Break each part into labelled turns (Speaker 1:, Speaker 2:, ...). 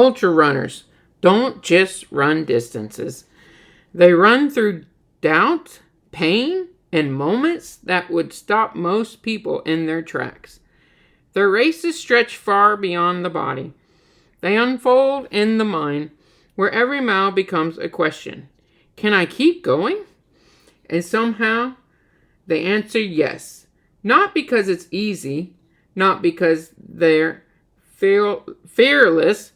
Speaker 1: Ultra runners don't just run distances. They run through doubt, pain, and moments that would stop most people in their tracks. Their races stretch far beyond the body. They unfold in the mind, where every mile becomes a question. Can I keep going? And somehow they answer yes. Not because it's easy, not because they're fearless,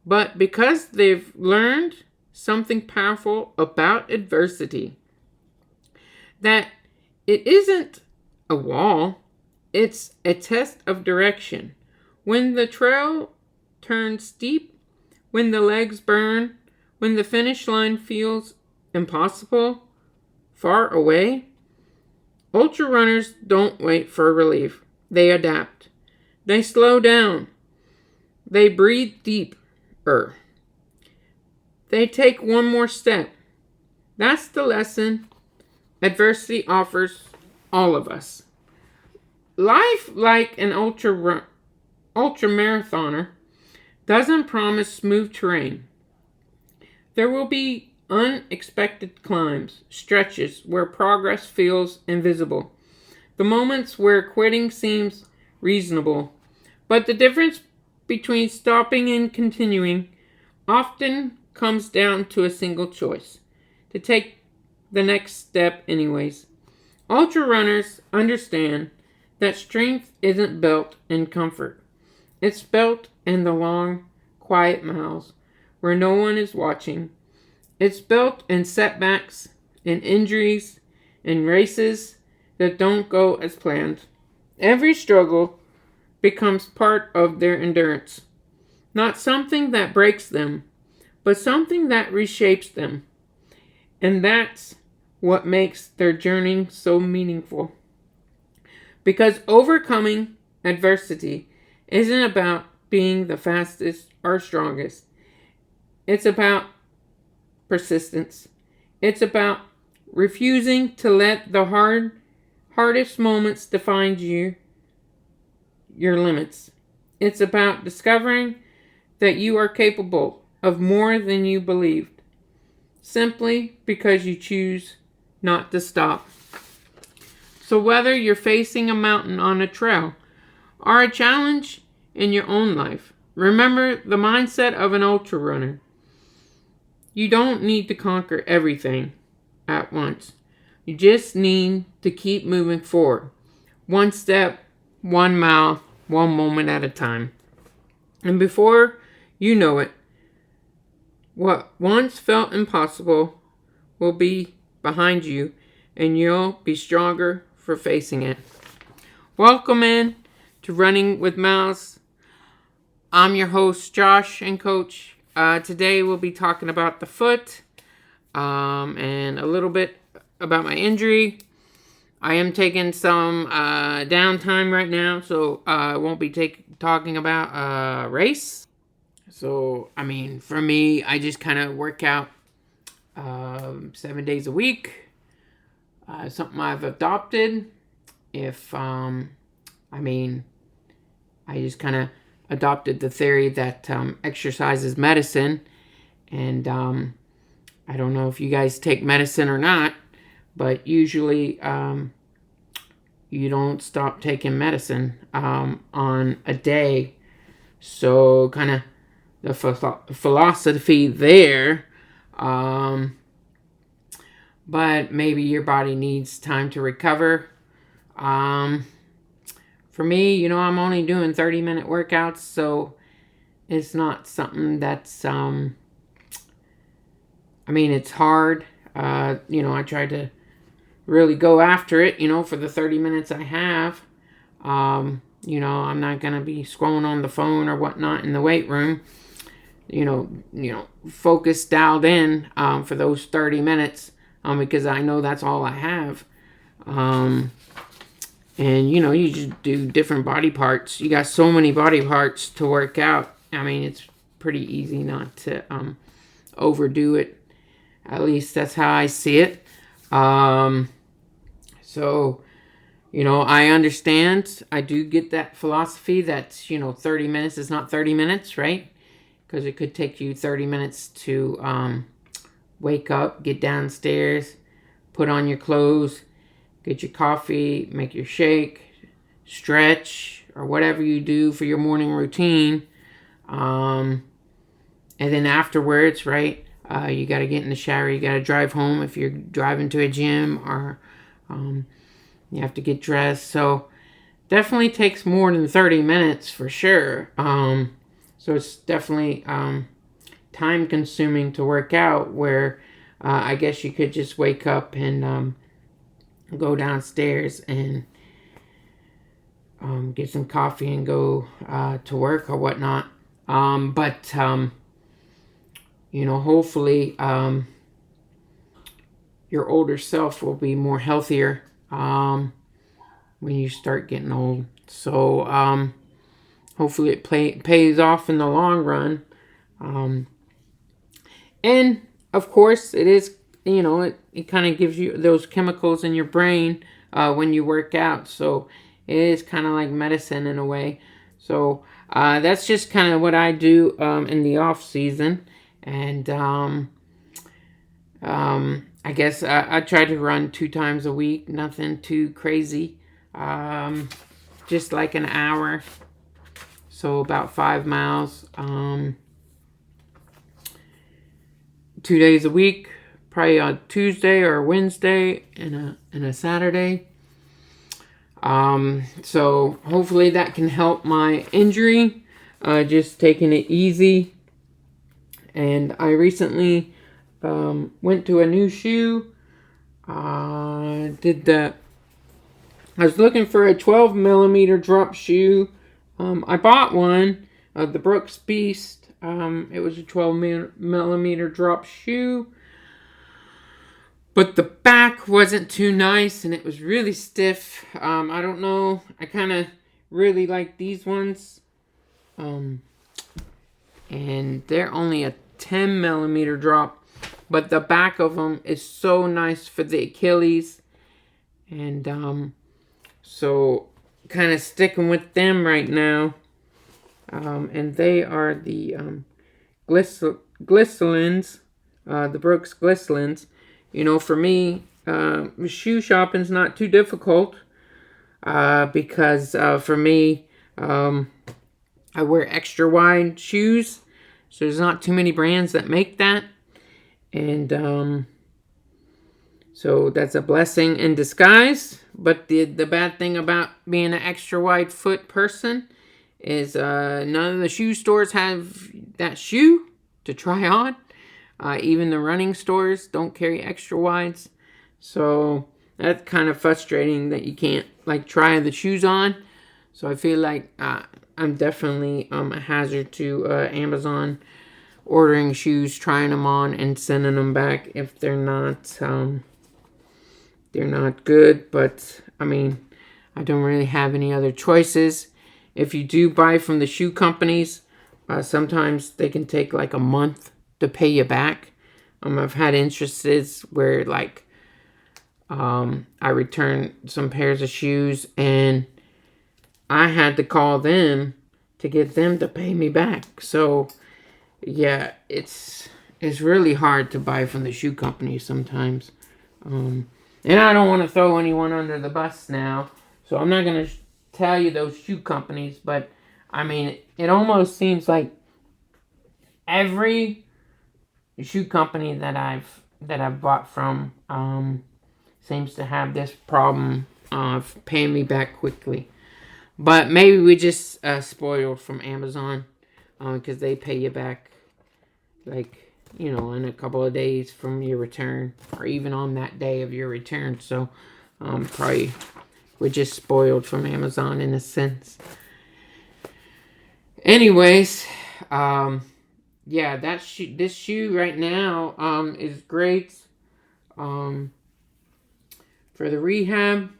Speaker 1: but because they've learned something powerful about adversity. That it isn't a wall, it's a test of direction. When the trail turns steep, when the legs burn, when the finish line feels impossible, far away, ultra runners don't wait for relief. They adapt. They slow down. They breathe deeper. They take one more step. That's the lesson adversity offers all of us. Life, like an ultra marathoner, doesn't promise smooth terrain. There will be unexpected climbs, stretches where progress feels invisible, the moments where quitting seems reasonable. But the difference between stopping and continuing often comes down to a single choice: to take the next step anyways. Ultra runners understand that strength isn't built in comfort. It's built in the long, quiet miles where no one is watching. It's built in setbacks, in injuries, in races that don't go as planned. Every struggle becomes part of their endurance. Not something that breaks them, but something that reshapes them. And that's what makes their journey so meaningful. Because overcoming adversity isn't about being the fastest or strongest. It's about persistence. It's about refusing to let the hardest moments define your limits. It's about discovering that you are capable of more than you believed, simply because you choose not to stop. So whether you're facing a mountain on a trail or a challenge in your own life, remember the mindset of an ultra runner. You don't need to conquer everything at once. You just need to keep moving forward. One step, 1 mile, one moment at a time. And before you know it, what once felt impossible will be behind you, and you'll be stronger for facing it. Welcome in to Running with Miles. I'm your host, Josh, and Coach. Today we'll be talking about the foot and a little bit about my injury. I am taking some downtime right now, so I won't be talking about race. So, for me, I just kind of work out 7 days a week. Something I've adopted. I just kind of adopted the theory that exercise is medicine. And I don't know if you guys take medicine or not, but usually you don't stop taking medicine on a day. So kind of the philosophy there. But maybe your body needs time to recover. For me, I'm only doing 30-minute workouts, so it's not something that's, it's hard. I try to really go after it, for the 30 minutes I have. I'm not going to be scrolling on the phone or whatnot in the weight room. Focus dialed in for those 30 minutes because I know that's all I have. And, you just do different body parts. You got so many body parts to work out. It's pretty easy not to overdo it. At least that's how I see it. So, I understand. I do get that philosophy that, 30 minutes is not 30 minutes, right? because it could take you 30 minutes to wake up, get downstairs, put on your clothes, get your coffee, make your shake, stretch, or whatever you do for your morning routine. And then afterwards, right, you got to get in the shower. You got to drive home if you're driving to a gym, or you have to get dressed. So definitely takes more than 30 minutes for sure. So it's definitely time consuming to work out, where I guess you could just wake up and go downstairs and get some coffee and go to work or whatnot. But hopefully your older self will be more healthier when you start getting old. So hopefully it pays off in the long run. And of course it is, it kind of gives you those chemicals in your brain when you work out. So it is kind of like medicine in a way. So that's just kind of what I do in the off season. And I guess I try to run 2 times a week. Nothing too crazy. Just like an hour. So about 5 miles. 2 days a week. Probably on Tuesday or Wednesday and a Saturday. So hopefully that can help my injury. Just taking it easy. And I recently went to a new shoe. I was looking for a 12 millimeter drop shoe. I bought one, the Brooks Beast. It was a 12 millimeter drop shoe. But the back wasn't too nice, and it was really stiff. I don't know. I kind of really like these ones. And they're only a 10 millimeter drop. But the back of them is so nice for the Achilles. And so kind of sticking with them right now. And they are the Glycelins. The Brooks Glycelins. For me, shoe shopping's not too difficult because for me, I wear extra wide shoes, so there's not too many brands that make that, and so that's a blessing in disguise. But the bad thing about being an extra wide foot person is none of the shoe stores have that shoe to try on. Even the running stores don't carry extra wides. So that's kind of frustrating that you can't try the shoes on. So I feel like I'm definitely a hazard to Amazon, ordering shoes, trying them on, and sending them back if they're not good. But I mean, I don't really have any other choices. If you do buy from the shoe companies, sometimes they can take like a month to pay you back. I've had instances where I returned some pairs of shoes and I had to call them to get them to pay me back. So yeah, it's really hard to buy from the shoe company sometimes. And I don't want to throw anyone under the bus now, so I'm not going to tell you those shoe companies, but I mean, it almost seems like every shoe company that I've bought from seems to have this problem of paying me back quickly. But maybe we just spoiled from Amazon because they pay you back in a couple of days from your return, or even on that day of your return. So probably we're just spoiled from Amazon in a sense. Anyways, yeah, this shoe right now is great for the rehab.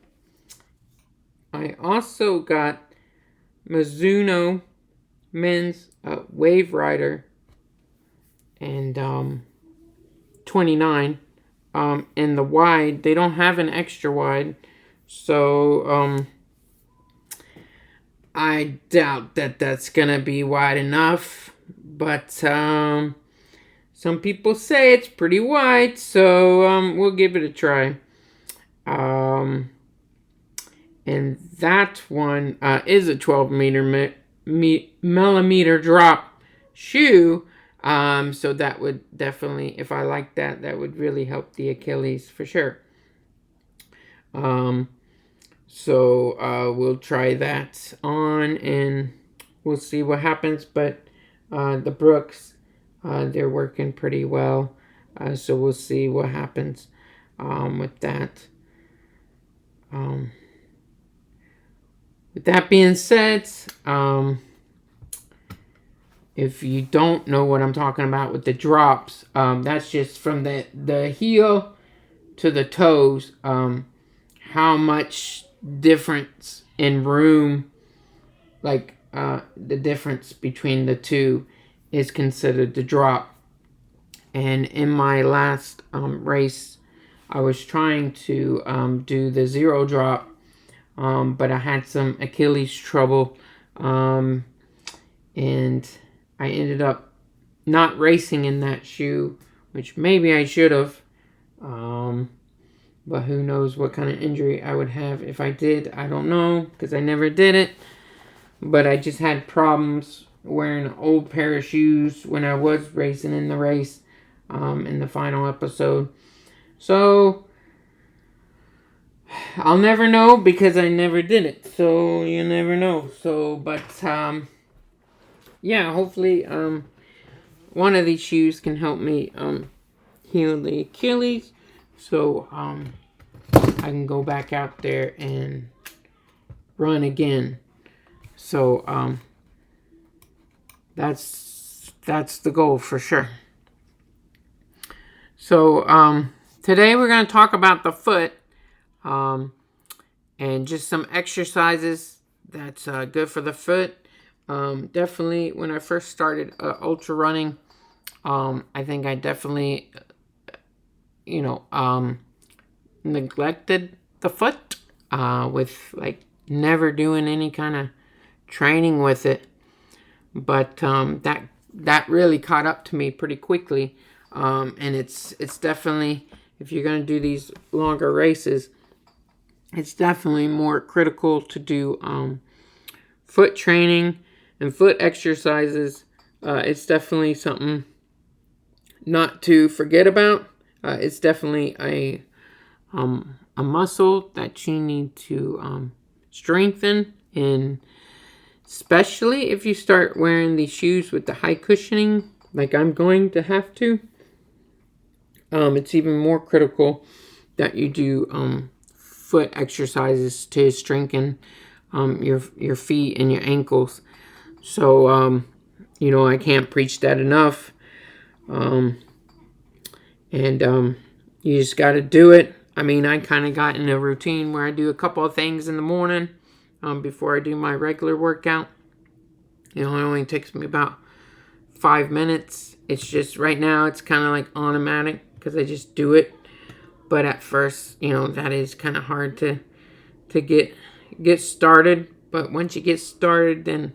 Speaker 1: I also got Mizuno men's Wave Rider and 29 in the wide. They don't have an extra wide, so I doubt that that's gonna be wide enough. But some people say it's pretty wide, so we'll give it a try. And that one is a 12 millimeter drop shoe. So that would definitely, if I like that, that would really help the Achilles for sure. So we'll try that on and we'll see what happens. But the Brooks, they're working pretty well. So we'll see what happens with that. With that being said, if you don't know what I'm talking about with the drops, that's just from the heel to the toes. How much difference in room, like the difference between the two, is considered the drop. And in my last race, I was trying to do the 0 drop, but I had some Achilles trouble, and I ended up not racing in that shoe, which maybe I should have. But who knows what kind of injury I would have if I did. I don't know, because I never did it. But I just had problems wearing an old pair of shoes when I was racing in the race, in the final episode. So I'll never know because I never did it. So you never know. So, but yeah, hopefully one of these shoes can help me heal the Achilles. So I can go back out there and run again. So that's the goal for sure. So today we're going to talk about the foot, and just some exercises that's good for the foot. Definitely when I first started ultra running, I think I definitely neglected the foot with like never doing any kind of training with it. But that really caught up to me pretty quickly. And it's definitely, if you're going to do these longer races, it's definitely more critical to do foot training and foot exercises. It's definitely something not to forget about. It's definitely a muscle that you need to strengthen, and especially if you start wearing these shoes with the high cushioning, like I'm going to have to. It's even more critical that you do foot exercises to strengthen your feet and your ankles. So I can't preach that enough. And you just got to do it. I mean, I kind of got in a routine where I do a couple of things in the morning before I do my regular workout. It only takes me about 5 minutes. It's just right now it's kind of like automatic because I just do it. But at first, that is kind of hard to get started. But once you get started, then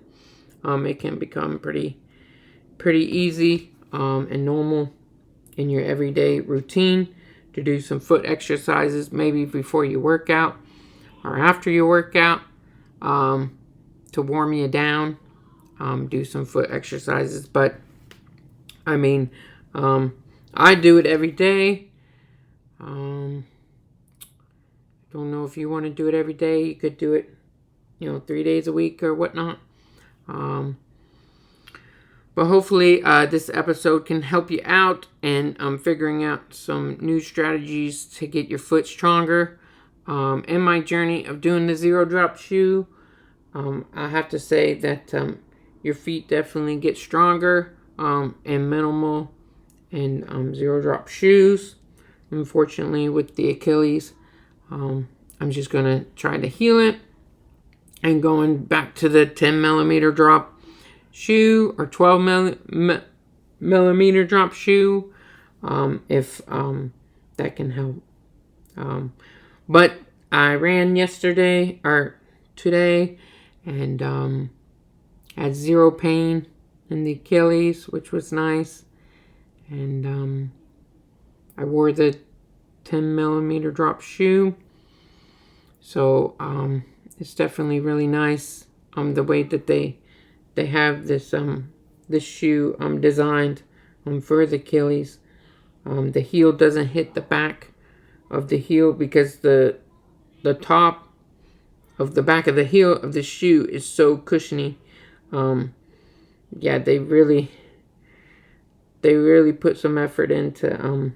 Speaker 1: it can become pretty easy and normal in your everyday routine to do some foot exercises, maybe before you work out or after you work out, to warm you down. Do some foot exercises. But I mean, I do it every day. Don't know if you want to do it every day. You could do it 3 days a week or whatnot. But hopefully this episode can help you out in figuring out some new strategies to get your foot stronger. In my journey of doing the 0 drop shoe, I have to say that your feet definitely get stronger and minimal in 0 drop shoes. Unfortunately, with the Achilles, I'm just going to try to heal it and going back to the 10 millimeter drop shoe or 12 millimeter drop shoe, if that can help. But I ran yesterday or today and had 0 pain. in the Achilles, which was nice. And I wore the 10 millimeter drop shoe. So it's definitely really nice. The way that they have this this shoe designed for the Achilles. The heel doesn't hit the back of the heel because the top of the back of the heel of the shoe is so cushiony. Yeah, they really put some effort into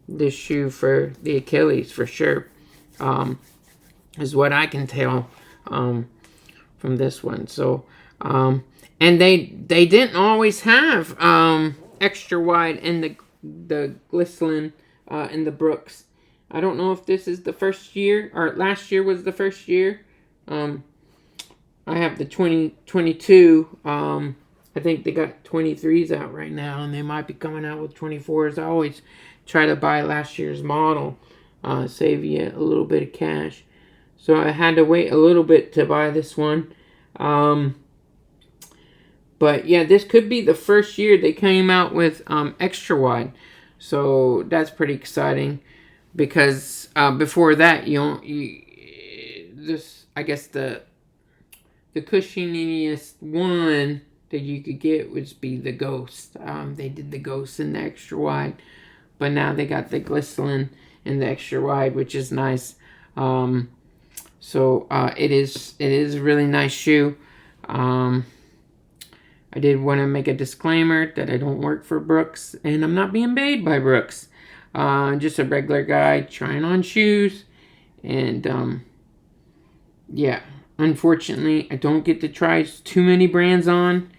Speaker 1: this shoe for the Achilles for sure. Is what I can tell from this one. So and they didn't always have extra wide in the Glislin in the Brooks. I don't know if this is the first year or last year was the first year. I have the 2022. I think they got 23s out right now, and they might be coming out with 24s. I always try to buy last year's model, save you a little bit of cash. So I had to wait a little bit to buy this one. But yeah, this could be the first year they came out with extra wide. So that's pretty exciting because before that, I guess the cushioniest one that you could get would be the Ghost. They did the Ghost in the extra wide, but now they got the Glislin in the extra wide, which is nice. So it is a really nice shoe. I did want to make a disclaimer that I don't work for Brooks, and I'm not being paid by Brooks. Just a regular guy trying on shoes, and yeah, unfortunately, I don't get to try too many brands on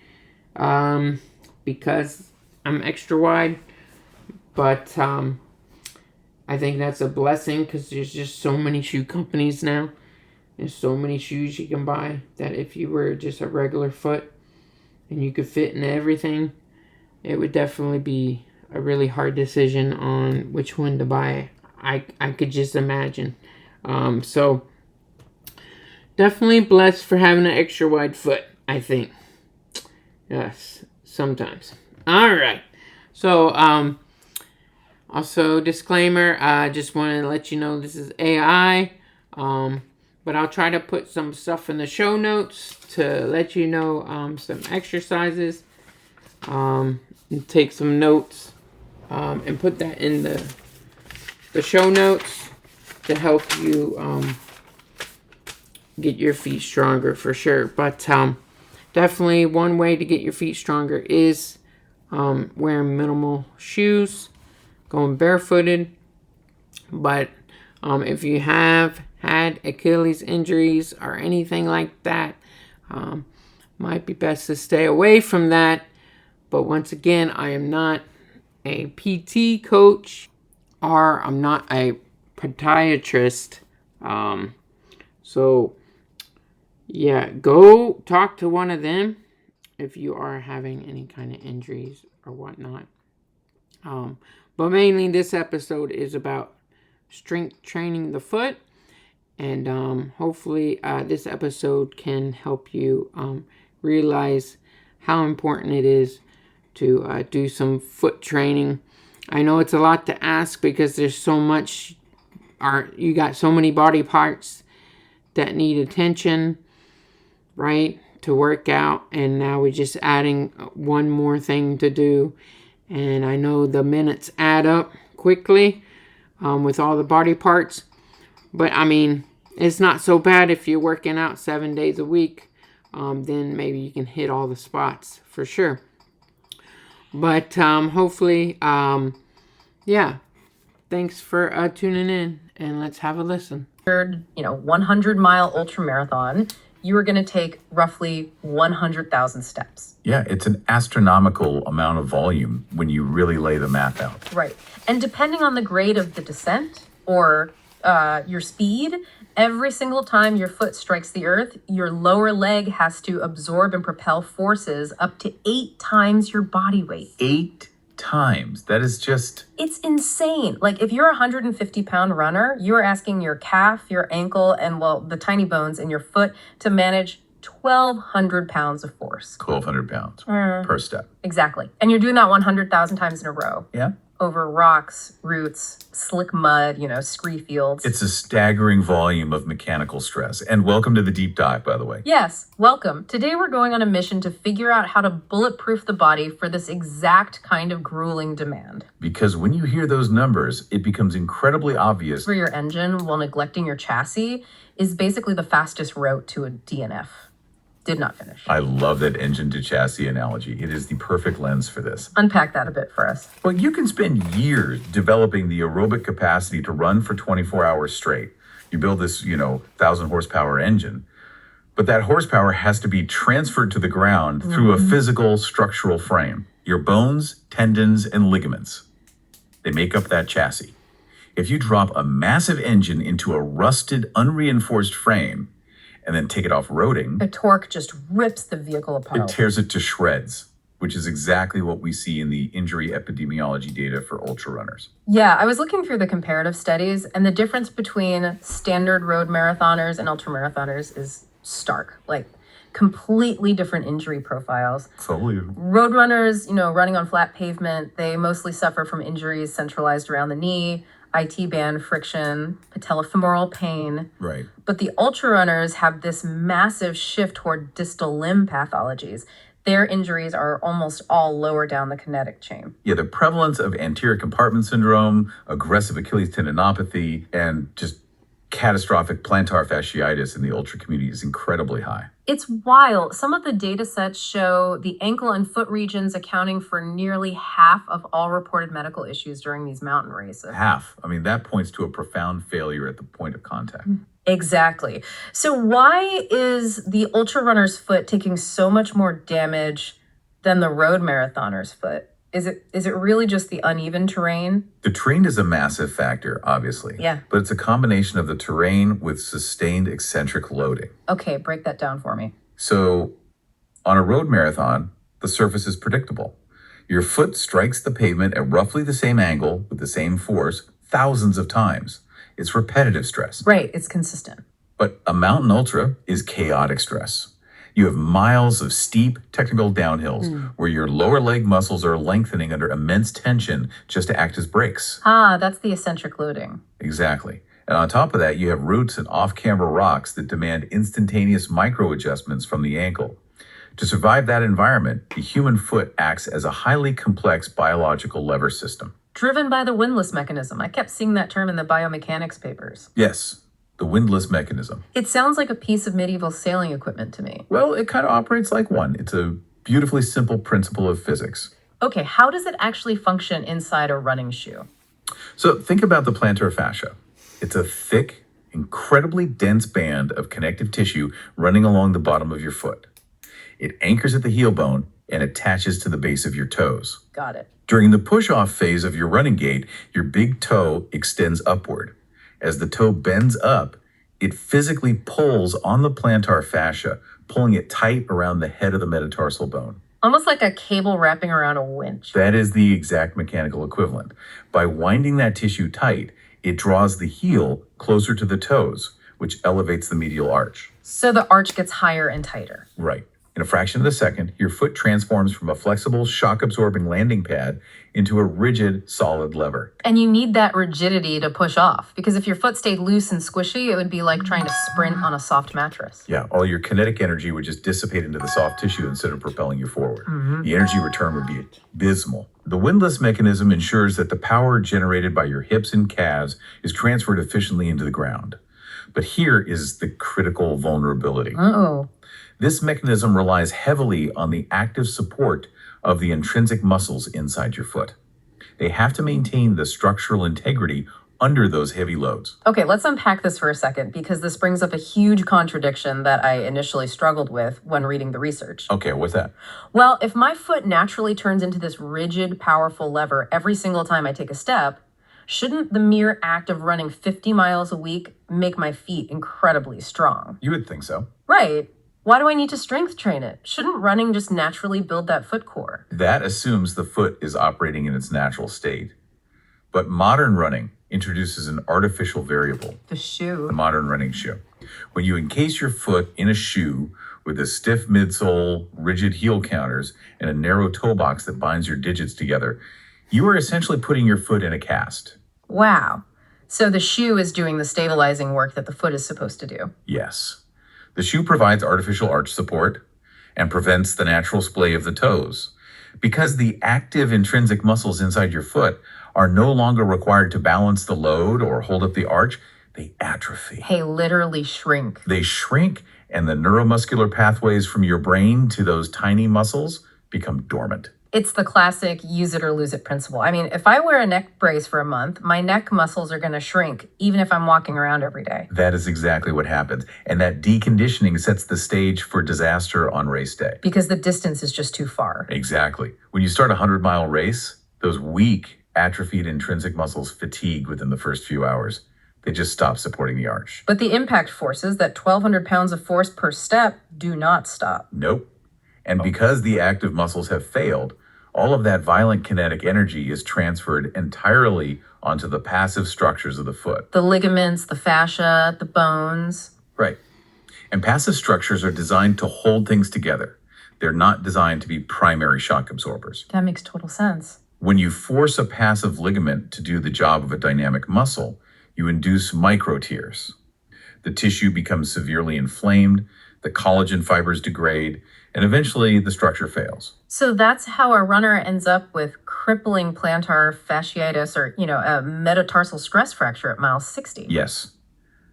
Speaker 1: because I'm extra wide. But I think that's a blessing because there's just so many shoe companies now. There's so many shoes you can buy that if you were just a regular foot and you could fit in everything, it would definitely be a really hard decision on which one to buy. I could just imagine. So definitely blessed for having an extra wide foot, I think. Yes, sometimes. All right. So also disclaimer, I just wanted to let you know this is AI. But I'll try to put some stuff in the show notes to let you know some exercises. And take some notes and put that in the show notes to help you get your feet stronger for sure. But definitely one way to get your feet stronger is wearing minimal shoes, going barefooted. But if you have had Achilles injuries or anything like that, might be best to stay away from that. But once again, I am not a PT coach or I'm not a podiatrist. So yeah, go talk to one of them if you are having any kind of injuries or whatnot. But mainly this episode is about strength training the foot. And hopefully this episode can help you realize how important it is to do some foot training. I know it's a lot to ask because there's so much, you got so many body parts that need attention, right, to work out. And now we're just adding one more thing to do. And I know the minutes add up quickly with all the body parts. But, I mean, it's not so bad if you're working out 7 days a week. Then maybe you can hit all the spots for sure. But hopefully, yeah. Thanks for tuning in. And let's have a listen.
Speaker 2: 100-mile ultra marathon, you are going to take roughly 100,000 steps.
Speaker 3: Yeah, it's an astronomical amount of volume when you really lay the math out.
Speaker 2: Right. And depending on the grade of the descent or your speed, every single time your foot strikes the earth, your lower leg has to absorb and propel forces up to 8 times your body weight.
Speaker 3: 8 times? That is just...
Speaker 2: It's insane. Like, if you're a 150-pound runner, you're asking your calf, your ankle, and, well, the tiny bones in your foot to manage 1,200 pounds of force.
Speaker 3: 1,200 pounds per step.
Speaker 2: Exactly. And you're doing that 100,000 times in a row.
Speaker 3: Yeah.
Speaker 2: Over rocks, roots, slick mud, scree fields.
Speaker 3: It's a staggering volume of mechanical stress. And welcome to the deep dive, by the way.
Speaker 2: Yes, welcome. Today we're going on a mission to figure out how to bulletproof the body for this exact kind of grueling demand.
Speaker 3: Because when you hear those numbers, it becomes incredibly obvious.
Speaker 2: For your engine while neglecting your chassis is basically the fastest route to a DNF. Did not finish.
Speaker 3: I love that engine to chassis analogy. It is the perfect lens for this.
Speaker 2: Unpack that a bit for us.
Speaker 3: Well, you can spend years developing the aerobic capacity to run for 24 hours straight. You build this, 1,000 horsepower engine, but that horsepower has to be transferred to the ground through a physical structural frame. Your bones, tendons, and ligaments. They make up that chassis. If you drop a massive engine into a rusted, unreinforced frame, and then take it off-roading,
Speaker 2: the torque just rips the vehicle apart.
Speaker 3: It tears it to shreds, which is exactly what we see in the injury epidemiology data for ultra runners.
Speaker 2: Yeah, I was looking through the comparative studies, and the difference between standard road marathoners and ultramarathoners is stark. Like, completely different injury profiles.
Speaker 3: Totally.
Speaker 2: Road runners, running on flat pavement, they mostly suffer from injuries centralized around the knee, IT band friction, patellofemoral pain.
Speaker 3: Right.
Speaker 2: But the ultra runners have this massive shift toward distal limb pathologies. Their injuries are almost all lower down the kinetic chain.
Speaker 3: Yeah, the prevalence of anterior compartment syndrome, aggressive Achilles tendinopathy, and just catastrophic plantar fasciitis in the ultra community is incredibly high.
Speaker 2: It's wild. Some of the data sets show the ankle and foot regions accounting for nearly half of all reported medical issues during these mountain races.
Speaker 3: Half. I mean, that points to a profound failure at the point of contact.
Speaker 2: Exactly. So why is the ultra runner's foot taking so much more damage than the road marathoner's foot? Is it really just the uneven terrain?
Speaker 3: The terrain is a massive factor, obviously.
Speaker 2: Yeah.
Speaker 3: But it's a combination of the terrain with sustained eccentric loading.
Speaker 2: Okay, break that down for me.
Speaker 3: So on a road marathon, the surface is predictable. Your foot strikes the pavement at roughly the same angle with the same force thousands of times. It's repetitive stress.
Speaker 2: Right, it's consistent.
Speaker 3: But a mountain ultra is chaotic stress. You have miles of steep technical downhills where your lower leg muscles are lengthening under immense tension just to act as brakes.
Speaker 2: Ah, that's the eccentric loading.
Speaker 3: Exactly. And on top of that, you have roots and off-camber rocks that demand instantaneous micro-adjustments from the ankle. To survive that environment, the human foot acts as a highly complex biological lever system.
Speaker 2: Driven by the windlass mechanism. I kept seeing that term in the biomechanics papers.
Speaker 3: Yes, the windlass mechanism.
Speaker 2: It sounds like a piece of medieval sailing equipment to me.
Speaker 3: Well, it kind of operates like one. It's a beautifully simple principle of physics.
Speaker 2: Okay, how does it actually function inside a running shoe?
Speaker 3: So think about the plantar fascia. It's a thick, incredibly dense band of connective tissue running along the bottom of your foot. It anchors at the heel bone and attaches to the base of your toes.
Speaker 2: Got it.
Speaker 3: During the push-off phase of your running gait, your big toe extends upward. As the toe bends up, it physically pulls on the plantar fascia, pulling it tight around the head of the metatarsal bone.
Speaker 2: Almost like a cable wrapping around a winch.
Speaker 3: That is the exact mechanical equivalent. By winding that tissue tight, it draws the heel closer to the toes, which elevates the medial arch.
Speaker 2: So the arch gets higher and tighter.
Speaker 3: Right. In a fraction of a second, your foot transforms from a flexible, shock-absorbing landing pad into a rigid, solid lever.
Speaker 2: And you need that rigidity to push off, because if your foot stayed loose and squishy, it would be like trying to sprint on a soft mattress.
Speaker 3: Yeah, all your kinetic energy would just dissipate into the soft tissue instead of propelling you forward. The energy return would be abysmal. The windlass mechanism ensures that the power generated by your hips and calves is transferred efficiently into the ground. But here is the critical vulnerability.
Speaker 2: Uh-oh.
Speaker 3: This mechanism relies heavily on the active support of the intrinsic muscles inside your foot. They have to maintain the structural integrity under those heavy loads.
Speaker 2: Okay, let's unpack this for a second, because this brings up a huge contradiction that I initially struggled with when reading the research.
Speaker 3: Okay, what's that?
Speaker 2: Well, if my foot naturally turns into this rigid, powerful lever every single time I take a step, shouldn't the mere act of running 50 miles a week make my feet incredibly strong?
Speaker 3: You would think so.
Speaker 2: Right. Why do I need to strength train it? Shouldn't running just naturally build that foot core?
Speaker 3: That assumes the foot is operating in its natural state. But modern running introduces an artificial variable,
Speaker 2: The shoe.
Speaker 3: the modern running shoe. When you encase your foot in a shoe With a stiff midsole, rigid heel counters, and a narrow toe box that binds your digits together, you are essentially putting your foot in a cast.
Speaker 2: Wow. So the shoe is doing the stabilizing work that the foot is supposed to do.
Speaker 3: Yes. The shoe provides artificial arch support and prevents the natural splay of the toes. Because the active intrinsic muscles inside your foot are no longer required to balance the load or hold up the arch, they atrophy.
Speaker 2: They literally shrink.
Speaker 3: They shrink, and the neuromuscular pathways from your brain to those tiny muscles become dormant.
Speaker 2: It's the classic use it or lose it principle. I mean, if I wear a neck brace for a month, my neck muscles are going to shrink, even if I'm walking around every day.
Speaker 3: That is exactly what happens. And that deconditioning sets the stage for disaster on race day.
Speaker 2: Because the distance is just too far.
Speaker 3: Exactly. When you start a 100-mile race, those weak, atrophied intrinsic muscles fatigue within the first few hours. They just stop supporting the arch.
Speaker 2: But the impact forces, that 1,200 pounds of force per step, do not stop.
Speaker 3: Nope. And because the active muscles have failed, all of that violent kinetic energy is transferred entirely onto the passive structures of the foot.
Speaker 2: The ligaments, the fascia, the bones.
Speaker 3: Right. And passive structures are designed to hold things together. They're not designed to be primary shock absorbers.
Speaker 2: That makes total sense.
Speaker 3: When you force a passive ligament to do the job of a dynamic muscle, you induce micro tears. The tissue becomes severely inflamed, the collagen fibers degrade, and eventually the structure fails.
Speaker 2: So that's how a runner ends up with crippling plantar fasciitis or, a metatarsal stress fracture at mile 60.
Speaker 3: Yes,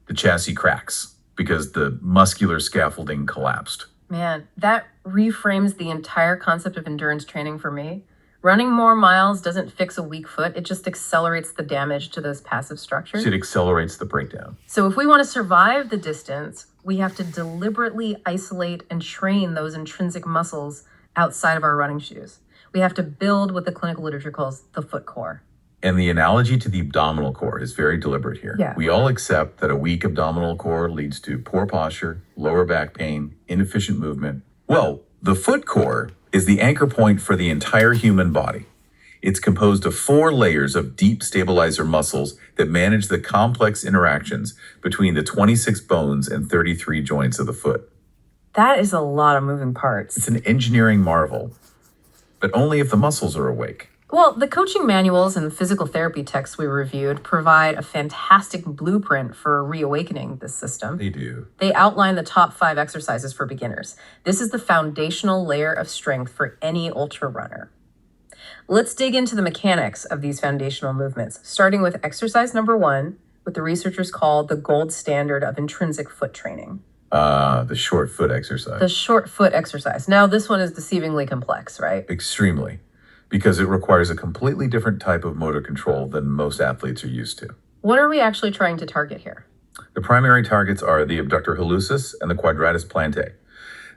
Speaker 3: the chassis cracks because the muscular scaffolding collapsed.
Speaker 2: Man, that reframes the entire concept of endurance training for me. Running more miles doesn't fix a weak foot. It just accelerates the damage to those passive structures.
Speaker 3: It accelerates the breakdown.
Speaker 2: So if we want to survive the distance, we have to deliberately isolate and train those intrinsic muscles outside of our running shoes. We have to build what the clinical literature calls the foot core.
Speaker 3: And the analogy to the abdominal core is very deliberate here.
Speaker 2: Yeah.
Speaker 3: We all accept that a weak abdominal core leads to poor posture, lower back pain, inefficient movement. Well, the foot core is the anchor point for the entire human body. It's composed of 4 layers of deep stabilizer muscles that manage the complex interactions between the 26 bones and 33 joints of the foot.
Speaker 2: That is a lot of moving parts.
Speaker 3: It's an engineering marvel, but only if the muscles are awake.
Speaker 2: Well, the coaching manuals and physical therapy texts we reviewed provide a fantastic blueprint for reawakening this system.
Speaker 3: They do.
Speaker 2: They outline the top 5 exercises for beginners. This is the foundational layer of strength for any ultra runner. Let's dig into the mechanics of these foundational movements, starting with exercise number 1, what the researchers call the gold standard of intrinsic foot training.
Speaker 3: The short foot exercise.
Speaker 2: The short foot exercise. Now, this one is deceivingly complex, right?
Speaker 3: Extremely, because it requires a completely different type of motor control than most athletes are used to.
Speaker 2: What are we actually trying to target here?
Speaker 3: The primary targets are the abductor hallucis and the quadratus plantae.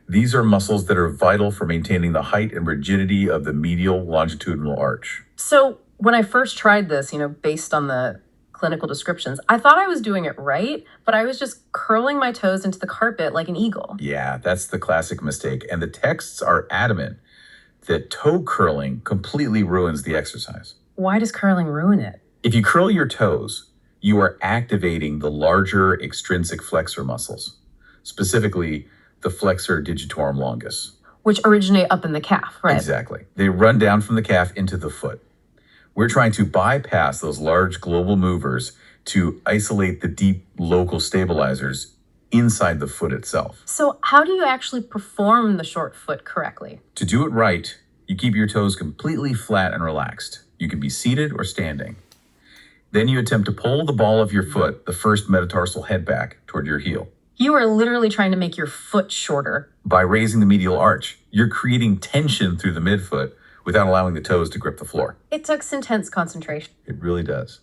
Speaker 3: These are muscles that are vital for maintaining the height and rigidity of the medial longitudinal arch.
Speaker 2: So when I first tried this, based on the clinical descriptions, I thought I was doing it right, but I was just curling my toes into the carpet like an eagle.
Speaker 3: Yeah, that's the classic mistake. And the texts are adamant that toe curling completely ruins the exercise.
Speaker 2: Why does curling ruin it?
Speaker 3: If you curl your toes, you are activating the larger extrinsic flexor muscles, specifically the flexor digitorum longus.
Speaker 2: Which originate up in the calf, right?
Speaker 3: Exactly. They run down from the calf into the foot. We're trying to bypass those large global movers to isolate the deep local stabilizers inside the foot itself.
Speaker 2: So how do you actually perform the short foot correctly?
Speaker 3: To do it right, you keep your toes completely flat and relaxed. You can be seated or standing. Then you attempt to pull the ball of your foot, the first metatarsal head back toward your heel.
Speaker 2: You are literally trying to make your foot shorter.
Speaker 3: By raising the medial arch, you're creating tension through the midfoot without allowing the toes to grip the floor.
Speaker 2: It takes intense concentration.
Speaker 3: It really does.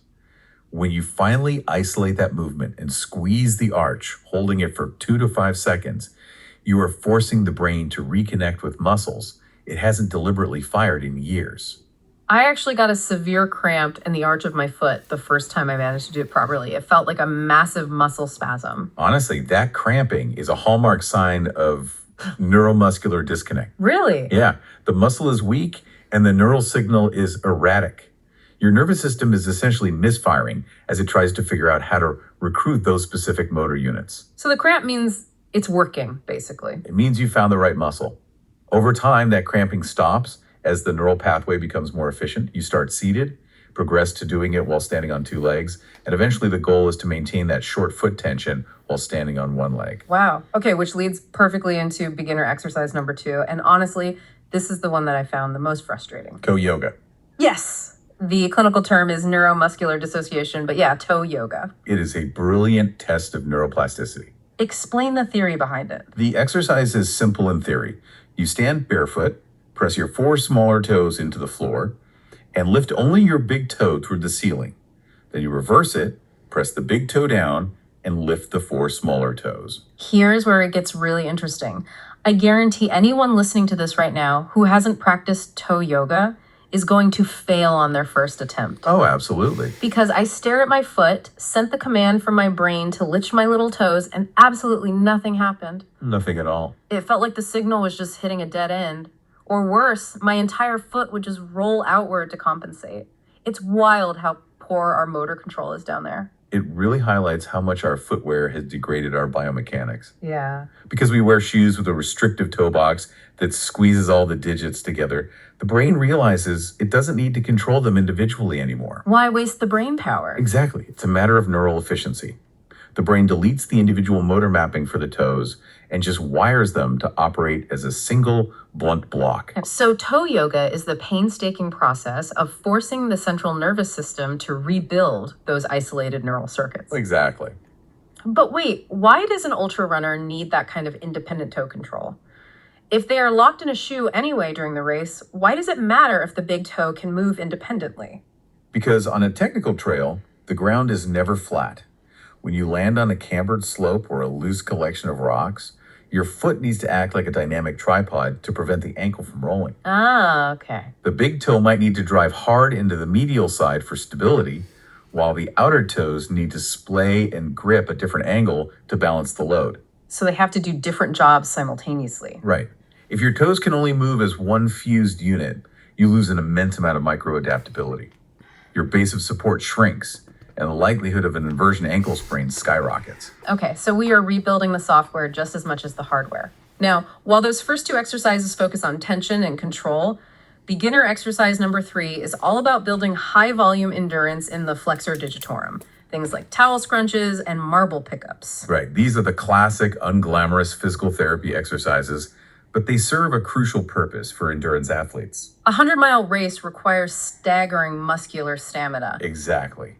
Speaker 3: When you finally isolate that movement and squeeze the arch, holding it for 2 to 5 seconds, you are forcing the brain to reconnect with muscles it hasn't deliberately fired in years.
Speaker 2: I actually got a severe cramp in the arch of my foot the first time I managed to do it properly. It felt like a massive muscle spasm.
Speaker 3: Honestly, that cramping is a hallmark sign of neuromuscular disconnect.
Speaker 2: Really?
Speaker 3: Yeah, the muscle is weak and the neural signal is erratic. Your nervous system is essentially misfiring as it tries to figure out how to recruit those specific motor units.
Speaker 2: So the cramp means It's working, basically.
Speaker 3: It means you found the right muscle. Over time, that cramping stops as the neural pathway becomes more efficient. You start seated, progress to doing it while standing on two legs, and eventually the goal is to maintain that short foot tension while standing on one leg.
Speaker 2: Wow. Okay, which leads perfectly into beginner exercise number 2. And honestly, this is the one that I found the most frustrating.
Speaker 3: Toe yoga.
Speaker 2: Yes. The clinical term is neuromuscular dissociation, but yeah, toe yoga.
Speaker 3: It is a brilliant test of neuroplasticity.
Speaker 2: Explain the theory behind it.
Speaker 3: The exercise is simple in theory. You stand barefoot, press your 4 smaller toes into the floor, and lift only your big toe toward the ceiling. Then you reverse it, press the big toe down, and lift the 4 smaller toes.
Speaker 2: Here's where it gets really interesting. I guarantee anyone listening to this right now who hasn't practiced toe yoga is going to fail on their first attempt.
Speaker 3: Oh, absolutely.
Speaker 2: Because I stared at my foot, sent the command from my brain to lift my little toes, and absolutely nothing happened.
Speaker 3: Nothing at all.
Speaker 2: It felt like the signal was just hitting a dead end. Or worse, my entire foot would just roll outward to compensate. It's wild how poor our motor control is down there.
Speaker 3: It really highlights how much our footwear has degraded our biomechanics.
Speaker 2: Yeah.
Speaker 3: Because we wear shoes with a restrictive toe box that squeezes all the digits together, the brain realizes it doesn't need to control them individually anymore.
Speaker 2: Why waste the brain power?
Speaker 3: Exactly. It's a matter of neural efficiency. The brain deletes the individual motor mapping for the toes and just wires them to operate as a single blunt block.
Speaker 2: So toe yoga is the painstaking process of forcing the central nervous system to rebuild those isolated neural circuits.
Speaker 3: Exactly.
Speaker 2: But wait, why does an ultra runner need that kind of independent toe control? If they are locked in a shoe anyway during the race, why does it matter if the big toe can move independently?
Speaker 3: Because on a technical trail, the ground is never flat. When you land on a cambered slope or a loose collection of rocks, your foot needs to act like a dynamic tripod to prevent the ankle from rolling.
Speaker 2: Ah, okay.
Speaker 3: The big toe might need to drive hard into the medial side for stability, while the outer toes need to splay and grip a different angle to balance the load.
Speaker 2: So they have to do different jobs simultaneously.
Speaker 3: Right. If your toes can only move as one fused unit, you lose an immense amount of micro-adaptability. Your base of support shrinks, and the likelihood of an inversion ankle sprain skyrockets.
Speaker 2: Okay, so we are rebuilding the software just as much as the hardware. Now, while those first 2 exercises focus on tension and control, beginner exercise number 3 is all about building high volume endurance in the flexor digitorum. Things like towel scrunches and marble pickups.
Speaker 3: Right. These are the classic unglamorous physical therapy exercises, but they serve a crucial purpose for endurance athletes.
Speaker 2: A 100-mile race requires staggering muscular stamina.
Speaker 3: Exactly.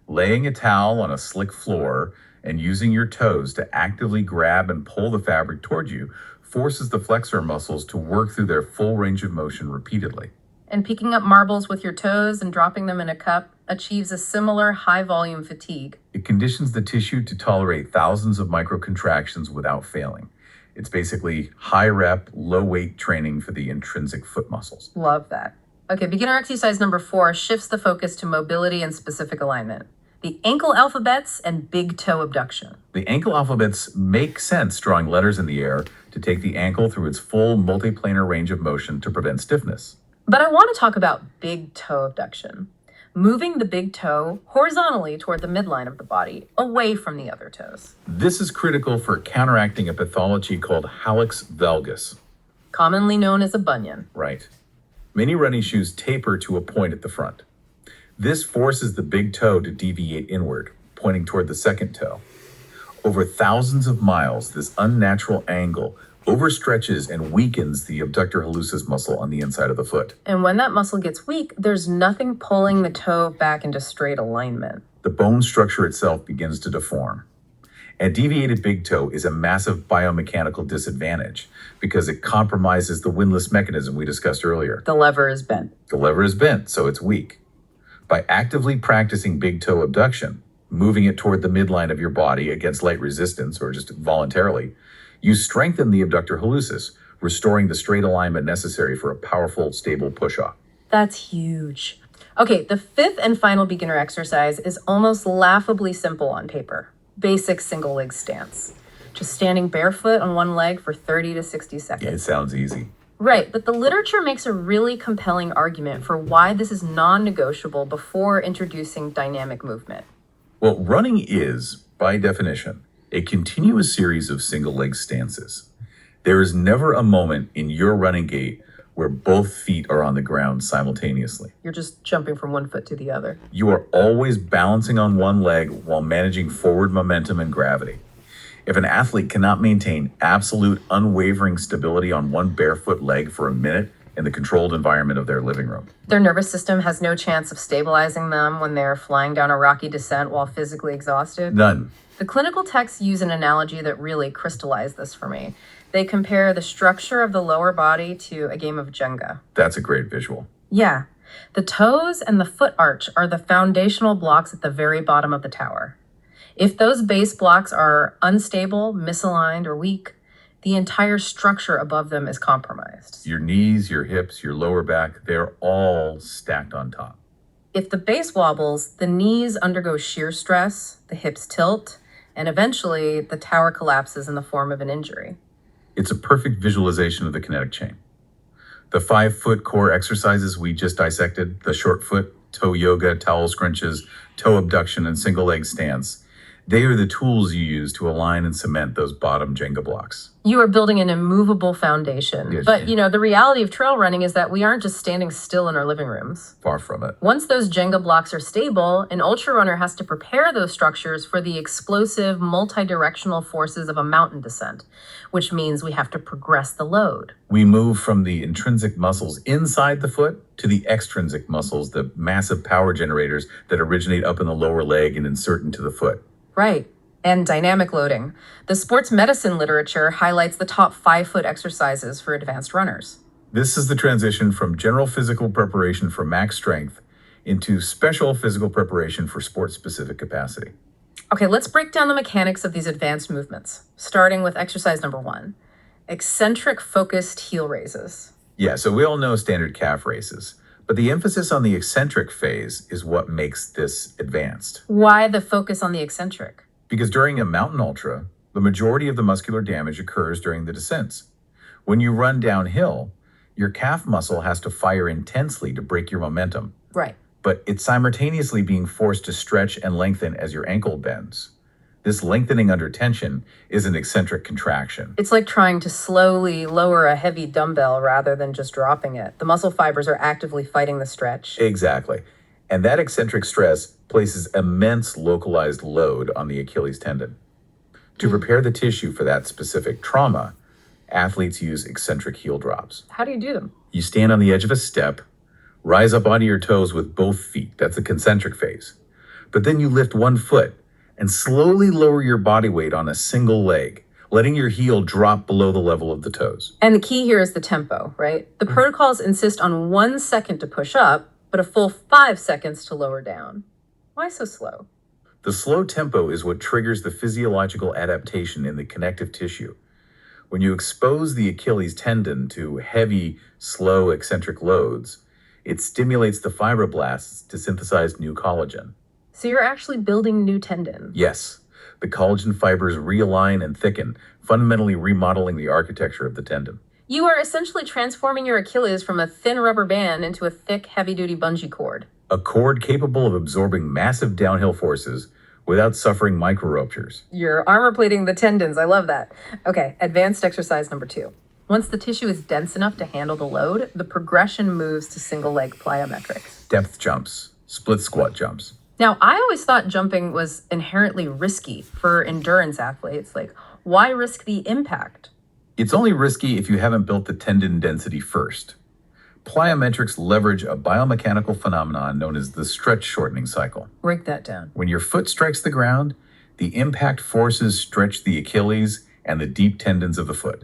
Speaker 3: Laying a towel on a slick floor and using your toes to actively grab and pull the fabric toward you forces the flexor muscles to work through their full range of motion repeatedly.
Speaker 2: And picking up marbles with your toes and dropping them in a cup achieves a similar high-volume fatigue.
Speaker 3: It conditions the tissue to tolerate thousands of microcontractions without failing. It's basically high-rep, low-weight training for the intrinsic foot muscles.
Speaker 2: Love that. Okay, beginner exercise number 4 shifts the focus to mobility and specific alignment. The ankle alphabets and big toe abduction.
Speaker 3: The ankle alphabets make sense drawing letters in the air to take the ankle through its full multiplanar range of motion to prevent stiffness.
Speaker 2: But I want to talk about big toe abduction. Moving the big toe horizontally toward the midline of the body, away from the other toes.
Speaker 3: This is critical for counteracting a pathology called hallux valgus.
Speaker 2: Commonly known as a bunion.
Speaker 3: Right. Many running shoes taper to a point at the front. This forces the big toe to deviate inward, pointing toward the second toe. Over thousands of miles, this unnatural angle overstretches and weakens the abductor hallucis muscle on the inside of the foot.
Speaker 2: And when that muscle gets weak, there's nothing pulling the toe back into straight alignment.
Speaker 3: The bone structure itself begins to deform. A deviated big toe is a massive biomechanical disadvantage because it compromises the windlass mechanism we discussed earlier.
Speaker 2: The lever is bent.
Speaker 3: The lever is bent, so it's weak. By actively practicing big toe abduction, moving it toward the midline of your body against light resistance or just voluntarily, you strengthen the abductor hallucis, restoring the straight alignment necessary for a powerful, stable push-off.
Speaker 2: That's huge. Okay, the 5th and final beginner exercise is almost laughably simple on paper. Basic single leg stance. Just standing barefoot on one leg for 30 to 60 seconds.
Speaker 3: Yeah, it sounds easy.
Speaker 2: Right, but the literature makes a really compelling argument for why this is non-negotiable before introducing dynamic movement.
Speaker 3: Well, running is, by definition, a continuous series of single leg stances. There is never a moment in your running gait where both feet are on the ground simultaneously.
Speaker 2: You're just jumping from one foot to the other.
Speaker 3: You are always balancing on one leg while managing forward momentum and gravity. If an athlete cannot maintain absolute unwavering stability on one barefoot leg for a minute in the controlled environment of their living room,
Speaker 2: Their nervous system has no chance of stabilizing them when they're flying down a rocky descent while physically exhausted.
Speaker 3: none.
Speaker 2: The clinical texts use an analogy that really crystallized this for me. They compare the structure of the lower body to a game of Jenga.
Speaker 3: That's a great visual.
Speaker 2: Yeah, the toes and the foot arch are the foundational blocks at the very bottom of the tower. If those base blocks are unstable, misaligned, or weak, the entire structure above them is compromised.
Speaker 3: Your knees, your hips, your lower back, they're all stacked on top.
Speaker 2: If the base wobbles, the knees undergo shear stress, the hips tilt, and eventually the tower collapses in the form of an injury.
Speaker 3: It's a perfect visualization of the kinetic chain. The 5-foot core exercises we just dissected, the short foot, toe yoga, towel scrunches, toe abduction, and single leg stance, they are the tools you use to align and cement those bottom Jenga blocks.
Speaker 2: You are building an immovable foundation.
Speaker 3: Yes.
Speaker 2: But, the reality of trail running is that we aren't just standing still in our living rooms.
Speaker 3: Far from it.
Speaker 2: Once those Jenga blocks are stable, an ultra runner has to prepare those structures for the explosive, multi-directional forces of a mountain descent, which means we have to progress the load.
Speaker 3: We move from the intrinsic muscles inside the foot to the extrinsic muscles, the massive power generators that originate up in the lower leg and insert into the foot.
Speaker 2: Right. And dynamic loading. The sports medicine literature highlights the top 5-foot exercises for advanced runners.
Speaker 3: This is the transition from general physical preparation for max strength into special physical preparation for sport-specific capacity.
Speaker 2: Okay, let's break down the mechanics of these advanced movements, starting with exercise number 1, eccentric focused heel raises.
Speaker 3: Yeah, so we all know standard calf raises, but the emphasis on the eccentric phase is what makes this advanced.
Speaker 2: Why the focus on the eccentric?
Speaker 3: Because during a mountain ultra, the majority of the muscular damage occurs during the descents. When you run downhill, your calf muscle has to fire intensely to break your momentum,
Speaker 2: Right.
Speaker 3: but it's simultaneously being forced to stretch and lengthen as your ankle bends. This lengthening under tension is an eccentric contraction.
Speaker 2: It's like trying to slowly lower a heavy dumbbell rather than just dropping it. The muscle fibers are actively fighting the stretch.
Speaker 3: Exactly. And that eccentric stress places immense localized load on the Achilles tendon. To prepare the tissue for that specific trauma, athletes use eccentric heel drops.
Speaker 2: How do you do them?
Speaker 3: You stand on the edge of a step, rise up onto your toes with both feet. That's the concentric phase. But then you lift one foot and slowly lower your body weight on a single leg, letting your heel drop below the level of the toes.
Speaker 2: And the key here is the tempo, right? The protocols insist on 1 second to push up, but a full 5 seconds to lower down. Why so slow?
Speaker 3: The slow tempo is what triggers the physiological adaptation in the connective tissue. When you expose the Achilles tendon to heavy, slow, eccentric loads, it stimulates the fibroblasts to synthesize new collagen.
Speaker 2: So you're actually building new tendon.
Speaker 3: Yes, the collagen fibers realign and thicken, fundamentally remodeling the architecture of the tendon.
Speaker 2: You are essentially transforming your Achilles from a thin rubber band into a thick, heavy-duty bungee cord.
Speaker 3: A cord capable of absorbing massive downhill forces without suffering micro-ruptures.
Speaker 2: You're armor plating the tendons. I love that. Okay, advanced exercise number 2. Once the tissue is dense enough to handle the load, the progression moves to single leg plyometrics.
Speaker 3: Depth jumps, split squat jumps.
Speaker 2: Now, I always thought jumping was inherently risky for endurance athletes. Like, why risk the impact?
Speaker 3: It's only risky if you haven't built the tendon density first. Plyometrics leverage a biomechanical phenomenon known as the stretch shortening cycle.
Speaker 2: Break that down.
Speaker 3: When your foot strikes the ground, the impact forces stretch the Achilles and the deep tendons of the foot.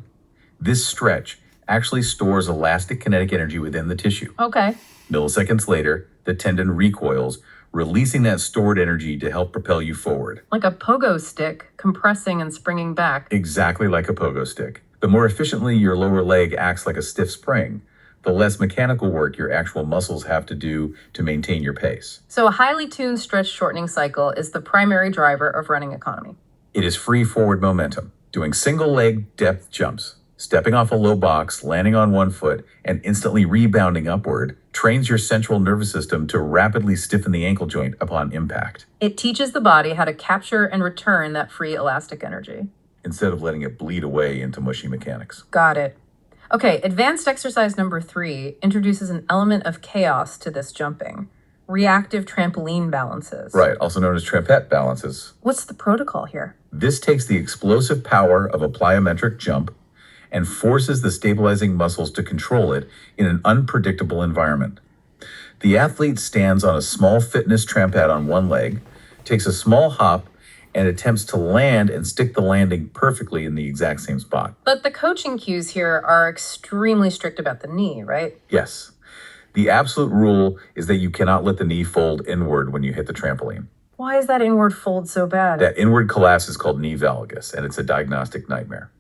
Speaker 3: This stretch actually stores elastic kinetic energy within the tissue.
Speaker 2: Okay.
Speaker 3: Milliseconds later, the tendon recoils, releasing that stored energy to help propel you forward.
Speaker 2: Like a pogo stick compressing and springing back.
Speaker 3: Exactly like a pogo stick. The more efficiently your lower leg acts like a stiff spring, the less mechanical work your actual muscles have to do to maintain your pace.
Speaker 2: So a highly tuned stretch shortening cycle is the primary driver of running economy.
Speaker 3: It is free forward momentum, doing single leg depth jumps. Stepping off a low box, landing on one foot, and instantly rebounding upward trains your central nervous system to rapidly stiffen the ankle joint upon impact,
Speaker 2: It teaches the body how to capture and return that free elastic energy.
Speaker 3: instead of letting it bleed away into mushy mechanics.
Speaker 2: Got it. Okay, advanced exercise number 3 introduces an element of chaos to this jumping. Reactive trampoline balances.
Speaker 3: Right, also known as trampette balances.
Speaker 2: What's the protocol here?
Speaker 3: This takes the explosive power of a plyometric jump and forces the stabilizing muscles to control it in an unpredictable environment. The athlete stands on a small fitness trampette on one leg, takes a small hop, and attempts to land and stick the landing perfectly in the exact same spot.
Speaker 2: But the coaching cues here are extremely strict about the knee, right?
Speaker 3: Yes. The absolute rule is that you cannot let the knee fold inward when you hit the trampoline.
Speaker 2: Why is that inward fold so bad?
Speaker 3: That inward collapse is called knee valgus, and it's a diagnostic nightmare.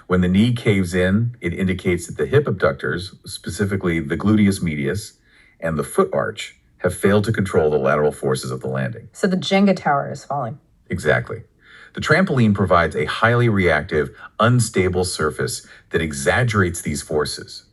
Speaker 3: When the knee caves in, it indicates that the hip abductors, specifically the gluteus medius and the foot arch, have failed to control the lateral forces of the landing.
Speaker 2: So the Jenga tower is falling.
Speaker 3: Exactly. The trampoline provides a highly reactive, unstable surface that exaggerates these forces.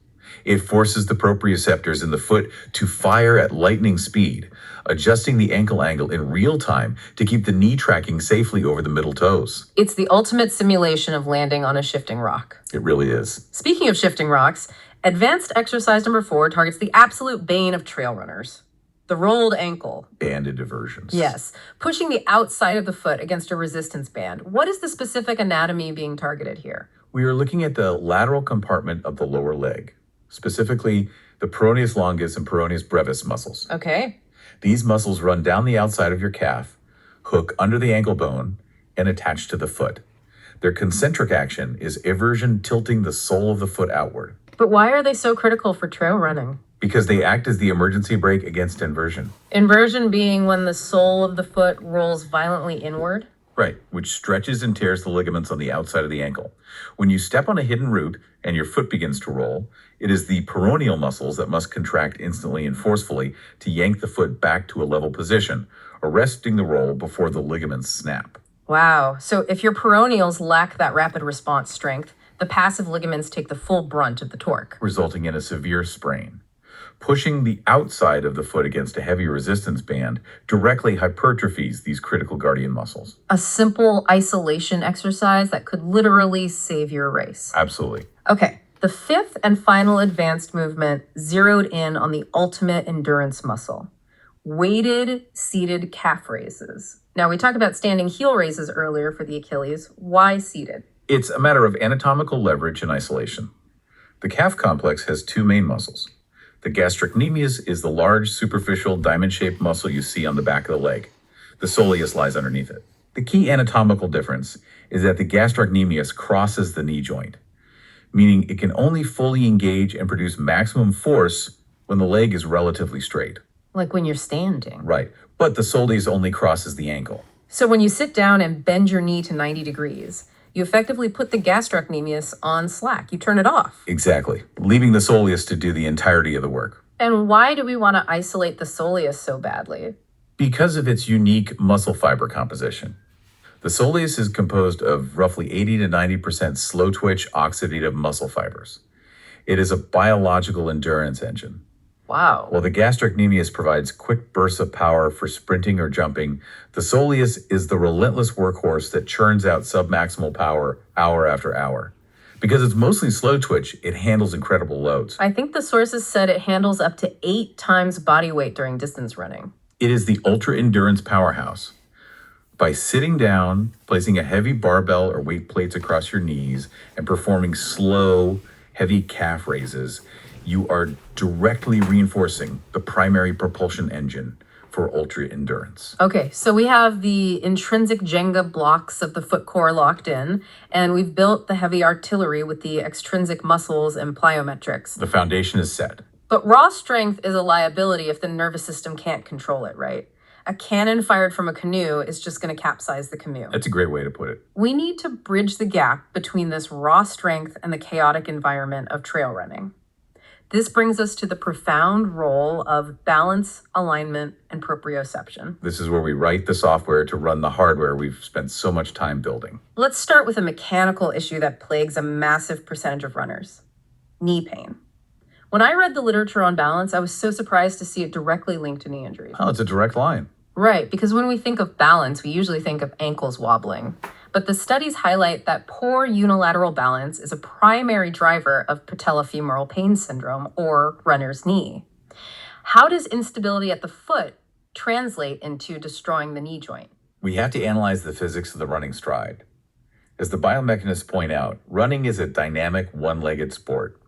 Speaker 3: It forces the proprioceptors in the foot to fire at lightning speed, adjusting the ankle angle in real time to keep the knee tracking safely over the middle toes.
Speaker 2: It's the ultimate simulation of landing on a shifting rock.
Speaker 3: It really is.
Speaker 2: Speaking of shifting rocks, advanced exercise number 4 targets the absolute bane of trail runners, the rolled ankle.
Speaker 3: Banded diversions.
Speaker 2: Yes, pushing the outside of the foot against a resistance band. What is the specific anatomy being targeted here?
Speaker 3: We are looking at the lateral compartment of the lower leg, specifically the peroneus longus and peroneus brevis muscles.
Speaker 2: Okay.
Speaker 3: These muscles run down the outside of your calf, hook under the ankle bone, and attach to the foot. Their concentric action is eversion tilting the sole of the foot outward,
Speaker 2: But why are they so critical for trail running?
Speaker 3: because they act as the emergency brake against inversion.
Speaker 2: Inversion being when the sole of the foot rolls violently inward.
Speaker 3: Right, which stretches and tears the ligaments on the outside of the ankle. When you step on a hidden root and your foot begins to roll, it is the peroneal muscles that must contract instantly and forcefully to yank the foot back to a level position, arresting the roll before the ligaments snap.
Speaker 2: Wow. So if your peroneals lack that rapid response strength, the passive ligaments take the full brunt of the torque.
Speaker 3: Resulting in a severe sprain. Pushing the outside of the foot against a heavy resistance band directly hypertrophies these critical guardian muscles.
Speaker 2: A simple isolation exercise that could literally save your race.
Speaker 3: Absolutely.
Speaker 2: Okay, the 5th and final advanced movement zeroed in on the ultimate endurance muscle, weighted seated calf raises. Now, we talked about standing heel raises earlier for the Achilles. Why seated?
Speaker 3: It's a matter of anatomical leverage and isolation. The calf complex has two main muscles. The gastrocnemius is the large, superficial, diamond-shaped muscle you see on the back of the leg. The soleus lies underneath it. The key anatomical difference is that the gastrocnemius crosses the knee joint, meaning it can only fully engage and produce maximum force when the leg is relatively straight.
Speaker 2: Like when you're standing.
Speaker 3: Right, but the soleus only crosses the ankle.
Speaker 2: So when you sit down and bend your knee to 90 degrees, you effectively put the gastrocnemius on slack. You turn it off.
Speaker 3: Exactly, leaving the soleus to do the entirety of the work.
Speaker 2: And why do we want to isolate the soleus so badly?
Speaker 3: Because of its unique muscle fiber composition. The soleus is composed of roughly 80 to 90% slow twitch oxidative muscle fibers. It is a biological endurance engine.
Speaker 2: Wow.
Speaker 3: While the gastrocnemius provides quick bursts of power for sprinting or jumping, the soleus is the relentless workhorse that churns out submaximal power hour after hour. Because it's mostly slow twitch, it handles incredible loads.
Speaker 2: I think the sources said it handles up to 8 times body weight during distance running.
Speaker 3: It is the ultra endurance powerhouse. By sitting down, placing a heavy barbell or weight plates across your knees, and performing slow, heavy calf raises, you are directly reinforcing the primary propulsion engine for ultra endurance.
Speaker 2: Okay, so we have the intrinsic Jenga blocks of the foot core locked in, and we've built the heavy artillery with the extrinsic muscles and plyometrics.
Speaker 3: The foundation is set.
Speaker 2: But raw strength is a liability if the nervous system can't control it, right? A cannon fired from a canoe is just going to capsize the canoe.
Speaker 3: That's a great way to put it.
Speaker 2: We need to bridge the gap between this raw strength and the chaotic environment of trail running. This brings us to the profound role of balance, alignment, and proprioception.
Speaker 3: This is where we write the software to run the hardware we've spent so much time building.
Speaker 2: Let's start with a mechanical issue that plagues a massive percentage of runners: knee pain. When I read the literature on balance, I was so surprised to see it directly linked to knee injuries.
Speaker 3: Oh, it's a direct line.
Speaker 2: Right, because when we think of balance, we usually think of ankles wobbling. But the studies highlight that poor unilateral balance is a primary driver of patellofemoral pain syndrome, or runner's knee. How does instability at the foot translate into destroying the knee joint?
Speaker 3: We have to analyze the physics of the running stride. As the biomechanists point out, running is a dynamic one-legged sport.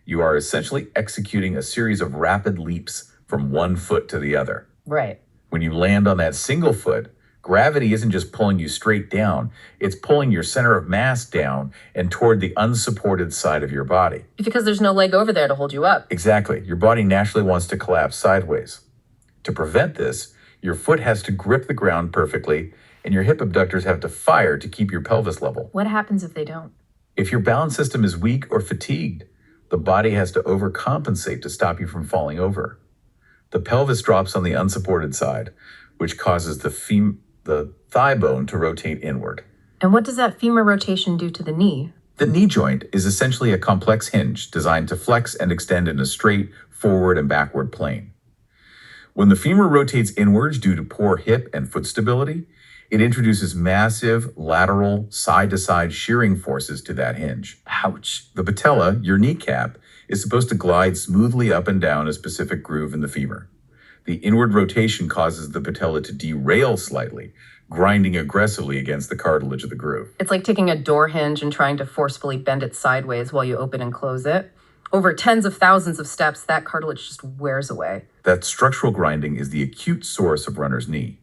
Speaker 3: You are essentially executing a series of rapid leaps from one foot to the other.
Speaker 2: Right.
Speaker 3: When you land on that single foot, gravity isn't just pulling you straight down, it's pulling your center of mass down and toward the unsupported side of your body.
Speaker 2: Because there's no leg over there to hold you up.
Speaker 3: Exactly. Your body naturally wants to collapse sideways. To prevent this, your foot has to grip the ground perfectly, and your hip abductors have to fire to keep your pelvis level.
Speaker 2: What happens if they don't?
Speaker 3: If your balance system is weak or fatigued, the body has to overcompensate to stop you from falling over. The pelvis drops on the unsupported side, which causes the thigh bone to rotate inward.
Speaker 2: And what does that femur rotation do to the knee?
Speaker 3: The knee joint is essentially a complex hinge designed to flex and extend in a straight forward and backward plane. When the femur rotates inwards due to poor hip and foot stability, it introduces massive lateral side-to-side shearing forces to that hinge. Ouch! The patella, your kneecap, is supposed to glide smoothly up and down a specific groove in the femur. The inward rotation causes the patella to derail slightly, grinding aggressively against the cartilage of the groove.
Speaker 2: It's like taking a door hinge and trying to forcefully bend it sideways while you open and close it. Over tens of thousands of steps, that cartilage just wears away.
Speaker 3: That structural grinding is the acute source of runner's knee.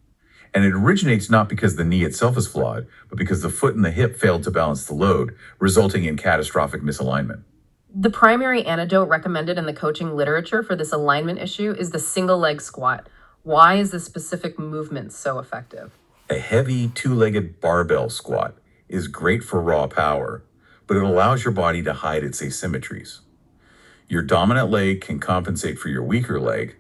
Speaker 3: And it originates not because the knee itself is flawed, but because the foot and the hip failed to balance the load, resulting in catastrophic misalignment.
Speaker 2: The primary antidote recommended in the coaching literature for this alignment issue is the single leg squat. Why is this specific movement so effective?
Speaker 3: A heavy two-legged barbell squat is great for raw power, but it allows your body to hide its asymmetries. Your dominant leg can compensate for your weaker leg,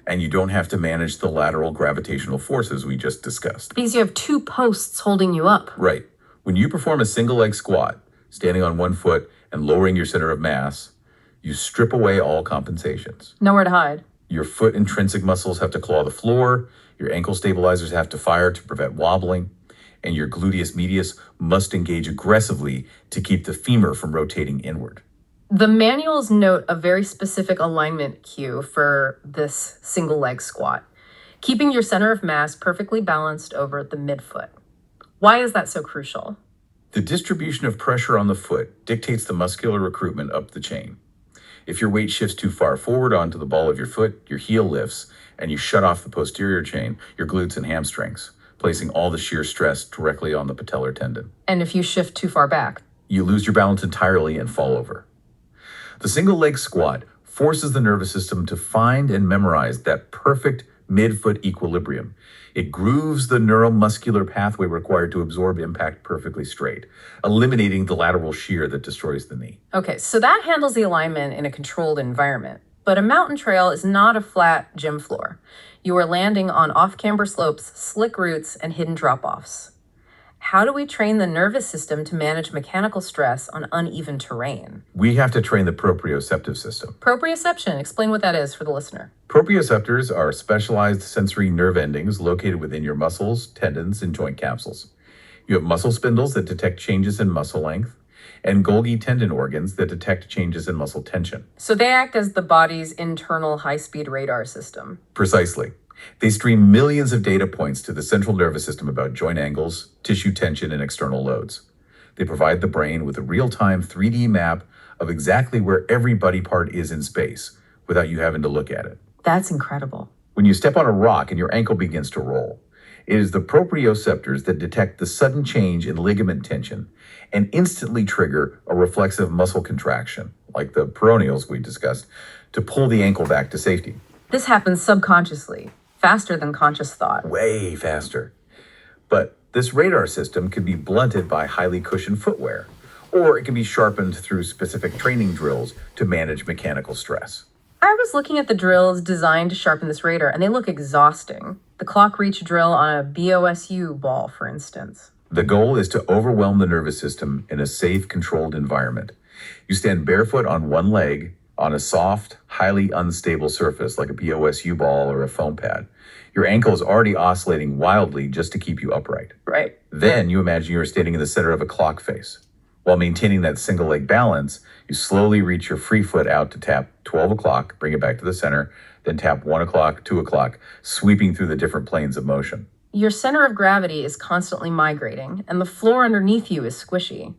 Speaker 3: and you don't have to manage the lateral gravitational forces we just discussed.
Speaker 2: Because you have two posts holding you up.
Speaker 3: Right. When you perform a single leg squat, standing on one foot and lowering your center of mass, you strip away all compensations.
Speaker 2: Nowhere to hide.
Speaker 3: Your foot intrinsic muscles have to claw the floor, your ankle stabilizers have to fire to prevent wobbling, and your gluteus medius must engage aggressively to keep the femur from rotating inward.
Speaker 2: The manuals note a very specific alignment cue for this single leg squat, keeping your center of mass perfectly balanced over the midfoot. Why is that so crucial?
Speaker 3: The distribution of pressure on the foot dictates the muscular recruitment up the chain. If your weight shifts too far forward onto the ball of your foot, your heel lifts, and you shut off the posterior chain, your glutes and hamstrings, placing all the shear stress directly on the patellar tendon.
Speaker 2: And if you shift too far back?
Speaker 3: You lose your balance entirely and fall over. The single leg squat forces the nervous system to find and memorize that perfect midfoot equilibrium. It grooves the neuromuscular pathway required to absorb impact perfectly straight, eliminating the lateral shear that destroys the knee.
Speaker 2: Okay, so that handles the alignment in a controlled environment. But a mountain trail is not a flat gym floor. You are landing on off-camber slopes, slick routes, and hidden drop-offs. How do we train the nervous system to manage mechanical stress on uneven terrain?
Speaker 3: We have to train the proprioceptive system.
Speaker 2: Proprioception, explain what that is for the listener.
Speaker 3: Proprioceptors are specialized sensory nerve endings located within your muscles, tendons, and joint capsules. You have muscle spindles that detect changes in muscle length, and Golgi tendon organs that detect changes in muscle tension.
Speaker 2: So they act as the body's internal high-speed radar system.
Speaker 3: Precisely. They stream millions of data points to the central nervous system about joint angles, tissue tension, and external loads. They provide the brain with a real-time 3D map of exactly where every body part is in space without you having to look at it.
Speaker 2: That's incredible.
Speaker 3: When you step on a rock and your ankle begins to roll, it is the proprioceptors that detect the sudden change in ligament tension and instantly trigger a reflexive muscle contraction, like the peroneals we discussed, to pull the ankle back to safety.
Speaker 2: This happens subconsciously, faster than conscious thought.
Speaker 3: Way faster. But this radar system can be blunted by highly cushioned footwear or it can be sharpened through specific training drills to manage mechanical stress.
Speaker 2: I was looking at the drills designed to sharpen this radar, and they look exhausting. The clock reach drill on a BOSU ball, for instance.
Speaker 3: The goal is to overwhelm the nervous system in a safe, controlled environment. You stand barefoot on one leg on a soft, highly unstable surface like a BOSU ball or a foam pad. Your ankle is already oscillating wildly just to keep you upright.
Speaker 2: Right.
Speaker 3: Then you imagine you're standing in the center of a clock face. While maintaining that single leg balance, you slowly reach your free foot out to tap 12 o'clock, bring it back to the center, then tap 1 o'clock, 2 o'clock, sweeping through the different planes of motion.
Speaker 2: Your center of gravity is constantly migrating, and the floor underneath you is squishy.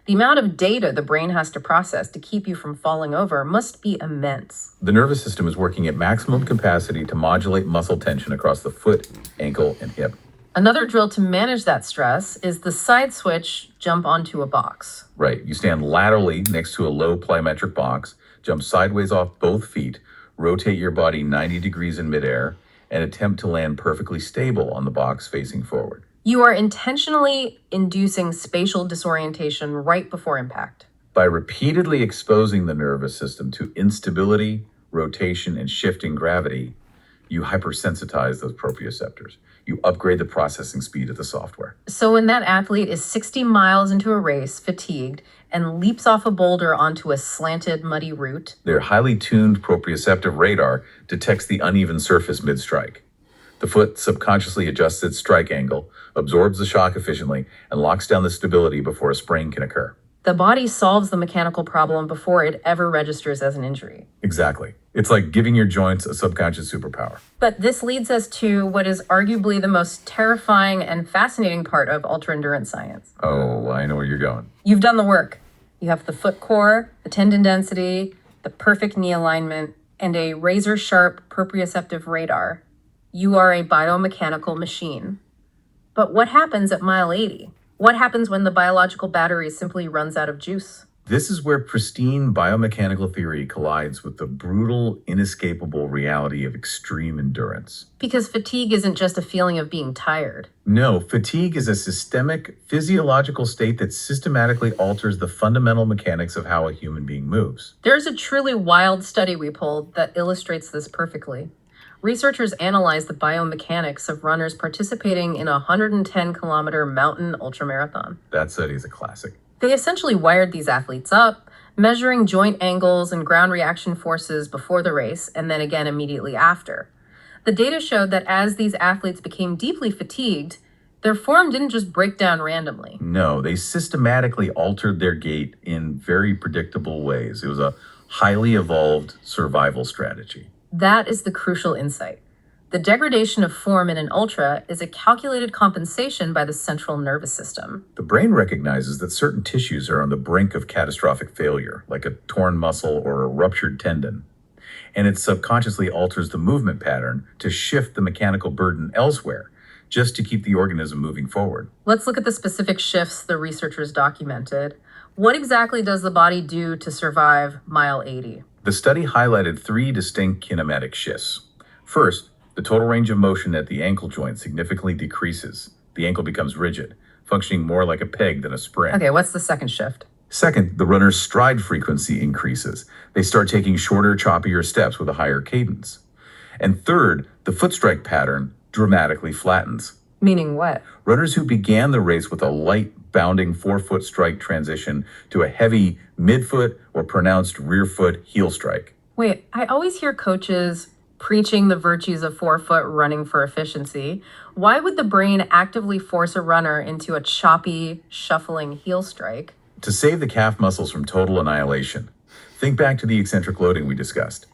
Speaker 2: The amount of data the brain has to process to keep you from falling over must be immense.
Speaker 3: The nervous system is working at maximum capacity to modulate muscle tension across the foot, ankle, and hip.
Speaker 2: Another drill to manage that stress is the side switch jump onto a box.
Speaker 3: Right. You stand laterally next to a low plyometric box, jump sideways off both feet, rotate your body 90 degrees in midair, and attempt to land perfectly stable on the box facing forward.
Speaker 2: You are intentionally inducing spatial disorientation right before impact.
Speaker 3: By repeatedly exposing the nervous system to instability, rotation, and shifting gravity, you hypersensitize those proprioceptors. You upgrade the processing speed of the software.
Speaker 2: So when that athlete is 60 miles into a race, fatigued, and leaps off a boulder onto a slanted, muddy route,
Speaker 3: their highly tuned proprioceptive radar detects the uneven surface mid-strike. The foot subconsciously adjusts its strike angle, absorbs the shock efficiently, and locks down the stability before a sprain can occur.
Speaker 2: the body solves the mechanical problem before it ever registers as an injury.
Speaker 3: Exactly. It's like giving your joints a subconscious superpower.
Speaker 2: But this leads us to what is arguably the most terrifying and fascinating part of ultra-endurance science.
Speaker 3: Oh, I know where you're going.
Speaker 2: You've done the work. You have the foot core, the tendon density, the perfect knee alignment, and a razor-sharp proprioceptive radar. You are a biomechanical machine. But what happens at mile 80? What happens when the biological battery simply runs out of juice?
Speaker 3: This is where pristine biomechanical theory collides with the brutal, inescapable reality of extreme endurance.
Speaker 2: Because fatigue isn't just a feeling of being tired.
Speaker 3: No, fatigue is a systemic, physiological state that systematically alters the fundamental mechanics of how a human being moves.
Speaker 2: There's a truly wild study we pulled that illustrates this perfectly. Researchers analyzed the biomechanics of runners participating in a 110-kilometer mountain ultramarathon.
Speaker 3: That study is a classic.
Speaker 2: They essentially wired these athletes up, measuring joint angles and ground reaction forces before the race and then again immediately after. The data showed that as these athletes became deeply fatigued, their form didn't just break down randomly.
Speaker 3: No, they systematically altered their gait in very predictable ways. It was a highly evolved survival strategy.
Speaker 2: That is the crucial insight. The degradation of form in an ultra is a calculated compensation by the central nervous system.
Speaker 3: The brain recognizes that certain tissues are on the brink of catastrophic failure, like a torn muscle or a ruptured tendon, and it subconsciously alters the movement pattern to shift the mechanical burden elsewhere, just to keep the organism moving forward.
Speaker 2: Let's look at the specific shifts the researchers documented. What exactly does the body do to survive mile 80?
Speaker 3: The study highlighted 3 distinct kinematic shifts. First, the total range of motion at the ankle joint significantly decreases. The ankle becomes rigid, functioning more like a peg than a spring.
Speaker 2: Okay, what's the second shift?
Speaker 3: Second, the runner's stride frequency increases. They start taking shorter, choppier steps with a higher cadence. And third, the foot strike pattern dramatically flattens.
Speaker 2: Meaning what?
Speaker 3: Runners who began the race with a light, bounding forefoot strike transition to a heavy midfoot or pronounced rear foot heel strike.
Speaker 2: Wait, I always hear coaches preaching the virtues of forefoot running for efficiency. Why would the brain actively force a runner into a choppy, shuffling heel strike?
Speaker 3: To save the calf muscles from total annihilation. Think back to the eccentric loading we discussed.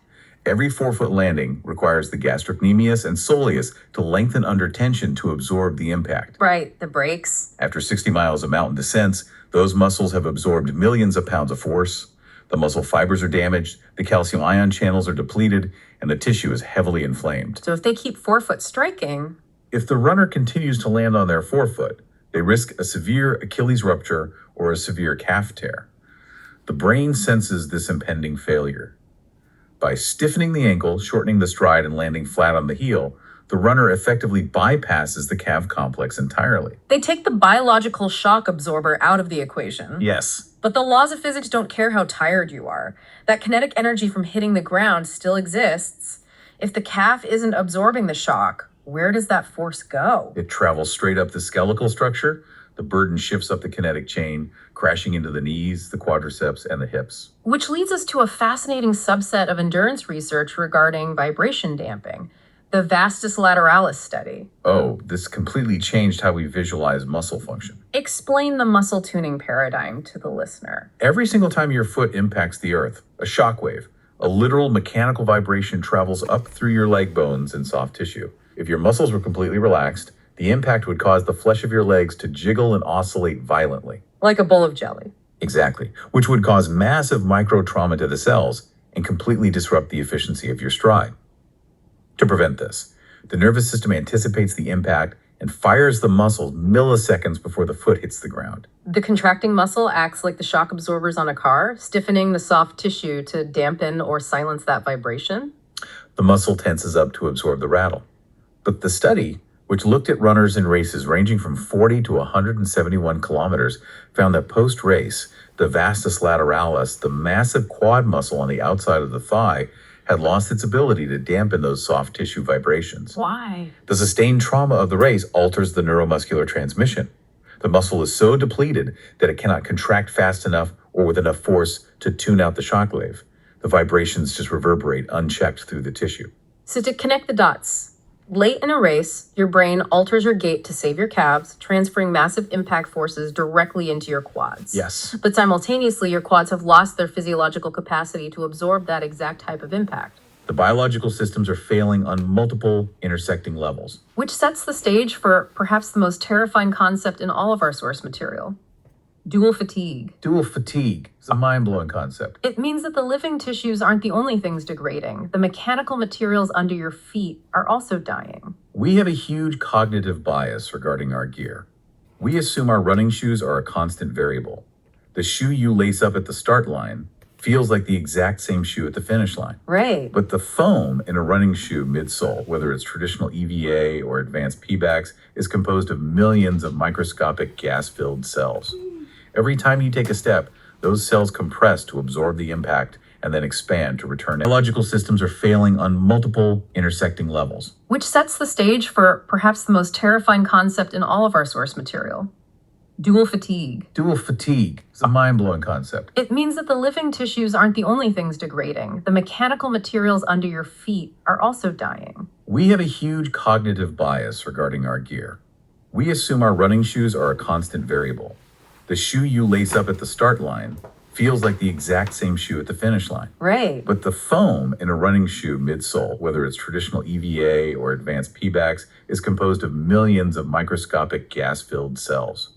Speaker 3: Every forefoot landing requires the gastrocnemius and soleus to lengthen under tension to absorb the impact.
Speaker 2: Right, the brakes.
Speaker 3: After 60 miles of mountain descents, those muscles have absorbed millions of pounds of force. The muscle fibers are damaged, the calcium ion channels are depleted, and the tissue is heavily inflamed.
Speaker 2: So if they keep forefoot striking...
Speaker 3: If the runner continues to land on their forefoot, they risk a severe Achilles rupture or a severe calf tear. The brain senses this impending failure. By stiffening the ankle, shortening the stride, and landing flat on the heel, The runner effectively bypasses the calf complex entirely.
Speaker 2: They take the biological shock absorber out of the equation.
Speaker 3: Yes.
Speaker 2: But the laws of physics don't care how tired you are. That kinetic energy from hitting the ground still exists. If the calf isn't absorbing the shock, where does that force go?
Speaker 3: It travels straight up the skeletal structure. The burden shifts up the kinetic chain, crashing into the knees, the quadriceps, and the hips.
Speaker 2: Which leads us to a fascinating subset of endurance research regarding vibration damping, the vastus lateralis study.
Speaker 3: Oh, this completely changed how we visualize muscle function.
Speaker 2: Explain the muscle tuning paradigm to the listener.
Speaker 3: Every single time your foot impacts the earth, a shock wave, a literal mechanical vibration travels up through your leg bones and soft tissue. If your muscles were completely relaxed, the impact would cause the flesh of your legs to jiggle and oscillate violently.
Speaker 2: Like a bowl of jelly.
Speaker 3: Exactly, which would cause massive micro trauma to the cells and completely disrupt the efficiency of your stride. To prevent this, the nervous system anticipates the impact and fires the muscles milliseconds before the foot hits the ground.
Speaker 2: The contracting muscle acts like the shock absorbers on a car, stiffening the soft tissue to dampen or silence that vibration.
Speaker 3: The muscle tenses up to absorb the rattle. But the study, which looked at runners in races ranging from 40 to 171 kilometers, found that post-race, the vastus lateralis, the massive quad muscle on the outside of the thigh, had lost its ability to dampen those soft tissue vibrations.
Speaker 2: Why?
Speaker 3: The sustained trauma of the race alters the neuromuscular transmission. The muscle is so depleted that it cannot contract fast enough or with enough force to tune out the shock wave. The vibrations just reverberate unchecked through the tissue.
Speaker 2: So to connect the dots, late in a race, your brain alters your gait to save your calves, transferring massive impact forces directly into your quads.
Speaker 3: Yes.
Speaker 2: But simultaneously, your quads have lost their physiological capacity to absorb that exact type of impact.
Speaker 3: The biological systems are failing on multiple intersecting levels.
Speaker 2: Which sets the stage for perhaps the most terrifying concept in all of our source material. Dual fatigue.
Speaker 3: Dual fatigue is a mind-blowing concept.
Speaker 2: It means that the living tissues aren't the only things degrading. The mechanical materials under your feet are also dying.
Speaker 3: We have a huge cognitive bias regarding our gear. We assume our running shoes are a constant variable. The shoe you lace up at the start line feels like the exact same shoe at the finish line.
Speaker 2: Right.
Speaker 3: But the foam in a running shoe midsole, whether it's traditional EVA or advanced P-backs, is composed of millions of microscopic gas-filled cells. Every time you take a step, those cells compress to absorb the impact and then expand to return. Biological systems are failing on multiple intersecting levels.
Speaker 2: Which sets the stage for perhaps the most terrifying concept in all of our source material. Dual fatigue.
Speaker 3: Dual fatigue is a mind-blowing concept.
Speaker 2: It means that the living tissues aren't the only things degrading. The mechanical materials under your feet are also dying.
Speaker 3: We have a huge cognitive bias regarding our gear. We assume our running shoes are a constant variable. The shoe you lace up at the start line feels like the exact same shoe at the finish line.
Speaker 2: Right.
Speaker 3: But the foam in a running shoe midsole, whether it's traditional EVA or advanced P-backs, is composed of millions of microscopic gas-filled cells.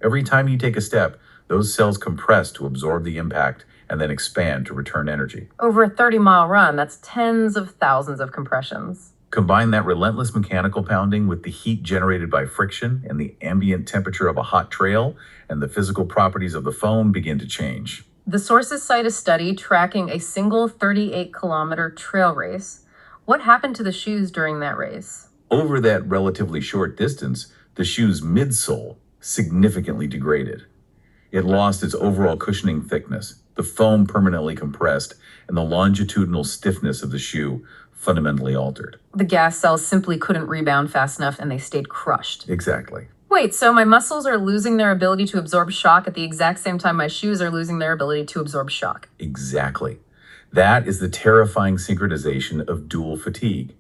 Speaker 3: Every time you take a step, those cells compress to absorb the impact and then expand to return energy.
Speaker 2: Over a 30-mile run, that's tens of thousands of compressions.
Speaker 3: Combine that relentless mechanical pounding with the heat generated by friction and the ambient temperature of a hot trail, and the physical properties of the foam begin to change.
Speaker 2: The sources cite a study tracking a single 38-kilometer trail race. What happened to the shoes during that race?
Speaker 3: Over that relatively short distance, the shoe's midsole significantly degraded. It lost its overall cushioning thickness, the foam permanently compressed, and the longitudinal stiffness of the shoe fundamentally altered.
Speaker 2: The gas cells simply couldn't rebound fast enough and they stayed crushed.
Speaker 3: Exactly.
Speaker 2: Wait, so my muscles are losing their ability to absorb shock at the exact same time my shoes are losing their ability to absorb shock.
Speaker 3: Exactly. That is the terrifying synchronization of dual fatigue.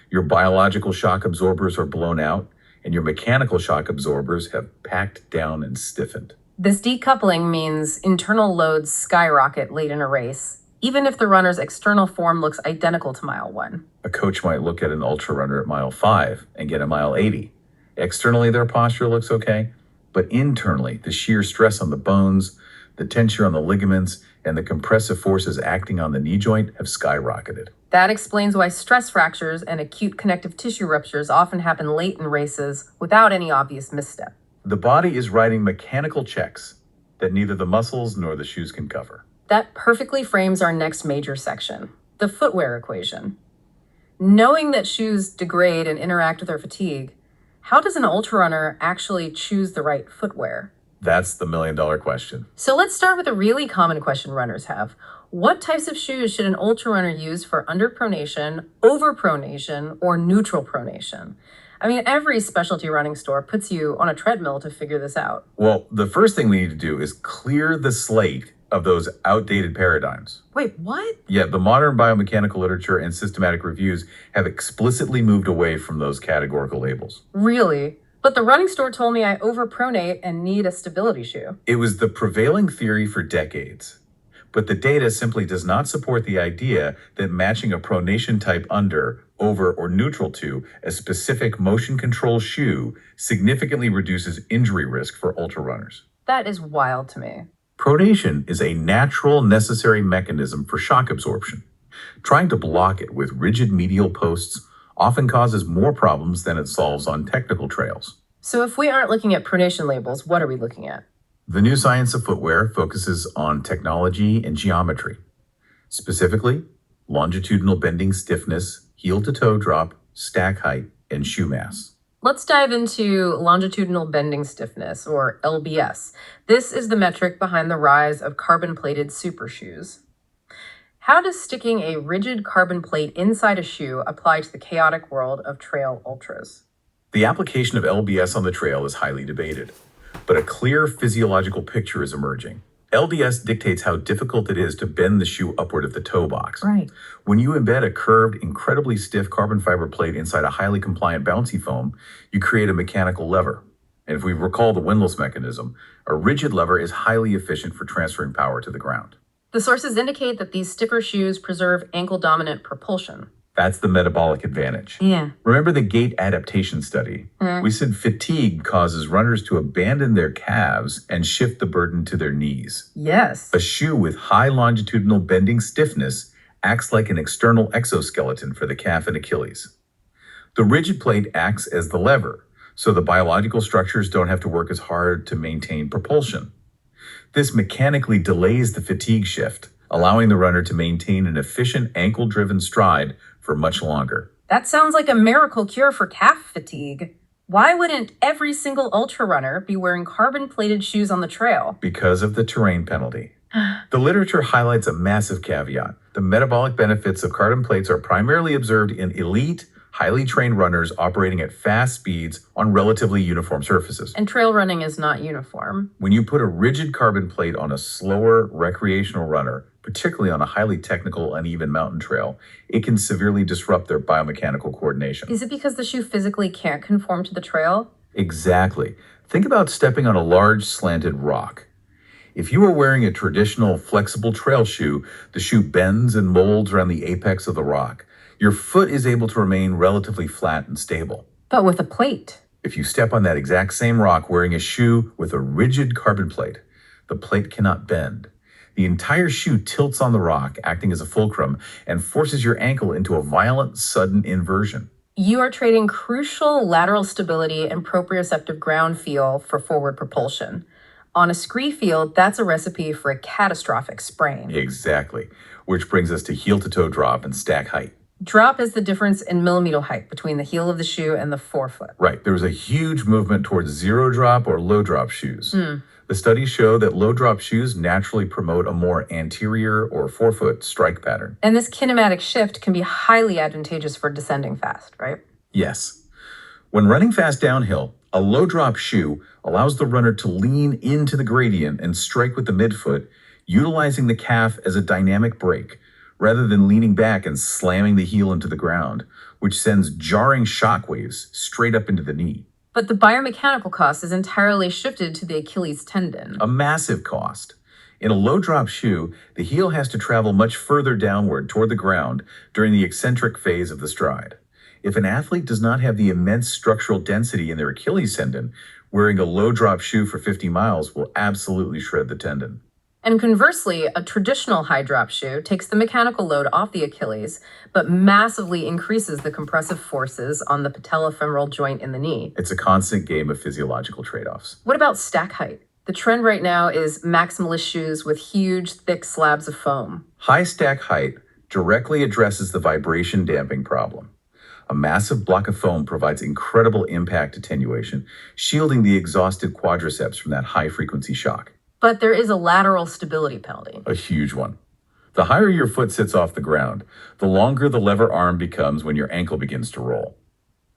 Speaker 3: Your biological shock absorbers are blown out, and your mechanical shock absorbers have packed down and stiffened.
Speaker 2: This decoupling means internal loads skyrocket late in a race, even if the runner's external form looks identical to mile 1.
Speaker 3: A coach might look at an ultra runner at mile 5 and get a mile 80. Externally, their posture looks okay, but internally, the sheer stress on the bones, the tension on the ligaments, and the compressive forces acting on the knee joint have skyrocketed.
Speaker 2: That explains why stress fractures and acute connective tissue ruptures often happen late in races without any obvious misstep.
Speaker 3: The body is writing mechanical checks that neither the muscles nor the shoes can cover.
Speaker 2: That perfectly frames our next major section, the footwear equation. Knowing that shoes degrade and interact with our fatigue, how does an ultra runner actually choose the right footwear?
Speaker 3: That's the million-dollar question.
Speaker 2: So let's start with a really common question runners have. What types of shoes should an ultra runner use for underpronation, overpronation, or neutral pronation? I mean, every specialty running store puts you on a treadmill to figure this out.
Speaker 3: Well, the first thing we need to do is clear the slate of those outdated paradigms.
Speaker 2: Wait, what?
Speaker 3: Yeah, the modern biomechanical literature and systematic reviews have explicitly moved away from those categorical labels.
Speaker 2: Really? But the running store told me I overpronate and need a stability shoe.
Speaker 3: It was the prevailing theory for decades. But the data simply does not support the idea that matching a pronation type under, over, or neutral to a specific motion control shoe significantly reduces injury risk for ultra runners.
Speaker 2: That is wild to me.
Speaker 3: Pronation is a natural, necessary mechanism for shock absorption. Trying to block it with rigid medial posts often causes more problems than it solves on technical trails.
Speaker 2: So if we aren't looking at pronation labels, what are we looking at?
Speaker 3: The new science of footwear focuses on technology and geometry. Specifically, longitudinal bending stiffness, heel-to-toe drop, stack height, and shoe mass.
Speaker 2: Let's dive into longitudinal bending stiffness, or LBS. This is the metric behind the rise of carbon-plated super shoes. How does sticking a rigid carbon plate inside a shoe apply to the chaotic world of trail ultras?
Speaker 3: The application of LBS on the trail is highly debated, but a clear physiological picture is emerging. LBS dictates how difficult it is to bend the shoe upward at the toe box.
Speaker 2: Right.
Speaker 3: When you embed a curved, incredibly stiff carbon fiber plate inside a highly compliant bouncy foam, you create a mechanical lever. And if we recall the windlass mechanism, a rigid lever is highly efficient for transferring power to the ground.
Speaker 2: The sources indicate that these stiffer shoes preserve ankle-dominant propulsion.
Speaker 3: That's the metabolic advantage.
Speaker 2: Yeah.
Speaker 3: Remember the gait adaptation study? We said fatigue causes runners to abandon their calves and shift the burden to their knees.
Speaker 2: Yes.
Speaker 3: A shoe with high longitudinal bending stiffness acts like an external exoskeleton for the calf and Achilles. The rigid plate acts as the lever, so the biological structures don't have to work as hard to maintain propulsion. This mechanically delays the fatigue shift, allowing the runner to maintain an efficient ankle-driven stride for much longer.
Speaker 2: That sounds like a miracle cure for calf fatigue. Why wouldn't every single ultra runner be wearing carbon-plated shoes on the trail?
Speaker 3: Because of the terrain penalty. The literature highlights a massive caveat. The metabolic benefits of carbon plates are primarily observed in elite, highly trained runners operating at fast speeds on relatively uniform surfaces.
Speaker 2: And trail running is not uniform.
Speaker 3: When you put a rigid carbon plate on a slower recreational runner, particularly on a highly technical, uneven mountain trail, it can severely disrupt their biomechanical coordination.
Speaker 2: Is it because the shoe physically can't conform to the trail?
Speaker 3: Exactly. Think about stepping on a large slanted rock. If you are wearing a traditional flexible trail shoe, the shoe bends and molds around the apex of the rock. Your foot is able to remain relatively flat and stable.
Speaker 2: But with a plate.
Speaker 3: If you step on that exact same rock wearing a shoe with a rigid carbon plate, the plate cannot bend. The entire shoe tilts on the rock, acting as a fulcrum, and forces your ankle into a violent, sudden inversion.
Speaker 2: You are trading crucial lateral stability and proprioceptive ground feel for forward propulsion. On a scree field, that's a recipe for a catastrophic sprain.
Speaker 3: Exactly. Which brings us to heel-to-toe drop and stack height.
Speaker 2: Drop is the difference in millimeter height between the heel of the shoe and the forefoot.
Speaker 3: Right. There was a huge movement towards zero drop or low drop shoes. The studies show that low drop shoes naturally promote a more anterior or forefoot strike pattern.
Speaker 2: And this kinematic shift can be highly advantageous for descending fast, right?
Speaker 3: Yes. When running fast downhill, a low drop shoe allows the runner to lean into the gradient and strike with the midfoot, utilizing the calf as a dynamic brake, rather than leaning back and slamming the heel into the ground, which sends jarring shock waves straight up into the knee.
Speaker 2: But the biomechanical cost is entirely shifted to the Achilles tendon.
Speaker 3: A massive cost. In a low drop shoe, the heel has to travel much further downward toward the ground during the eccentric phase of the stride. If an athlete does not have the immense structural density in their Achilles tendon, wearing a low drop shoe for 50 miles will absolutely shred the tendon.
Speaker 2: And conversely, a traditional high drop shoe takes the mechanical load off the Achilles, but massively increases the compressive forces on the patellofemoral joint in the knee.
Speaker 3: It's a constant game of physiological trade-offs.
Speaker 2: What about stack height? The trend right now is maximalist shoes with huge, thick slabs of foam.
Speaker 3: High stack height directly addresses the vibration damping problem. A massive block of foam provides incredible impact attenuation, shielding the exhausted quadriceps from that high-frequency shock.
Speaker 2: But there is a lateral stability penalty.
Speaker 3: A huge one. The higher your foot sits off the ground, the longer the lever arm becomes when your ankle begins to roll.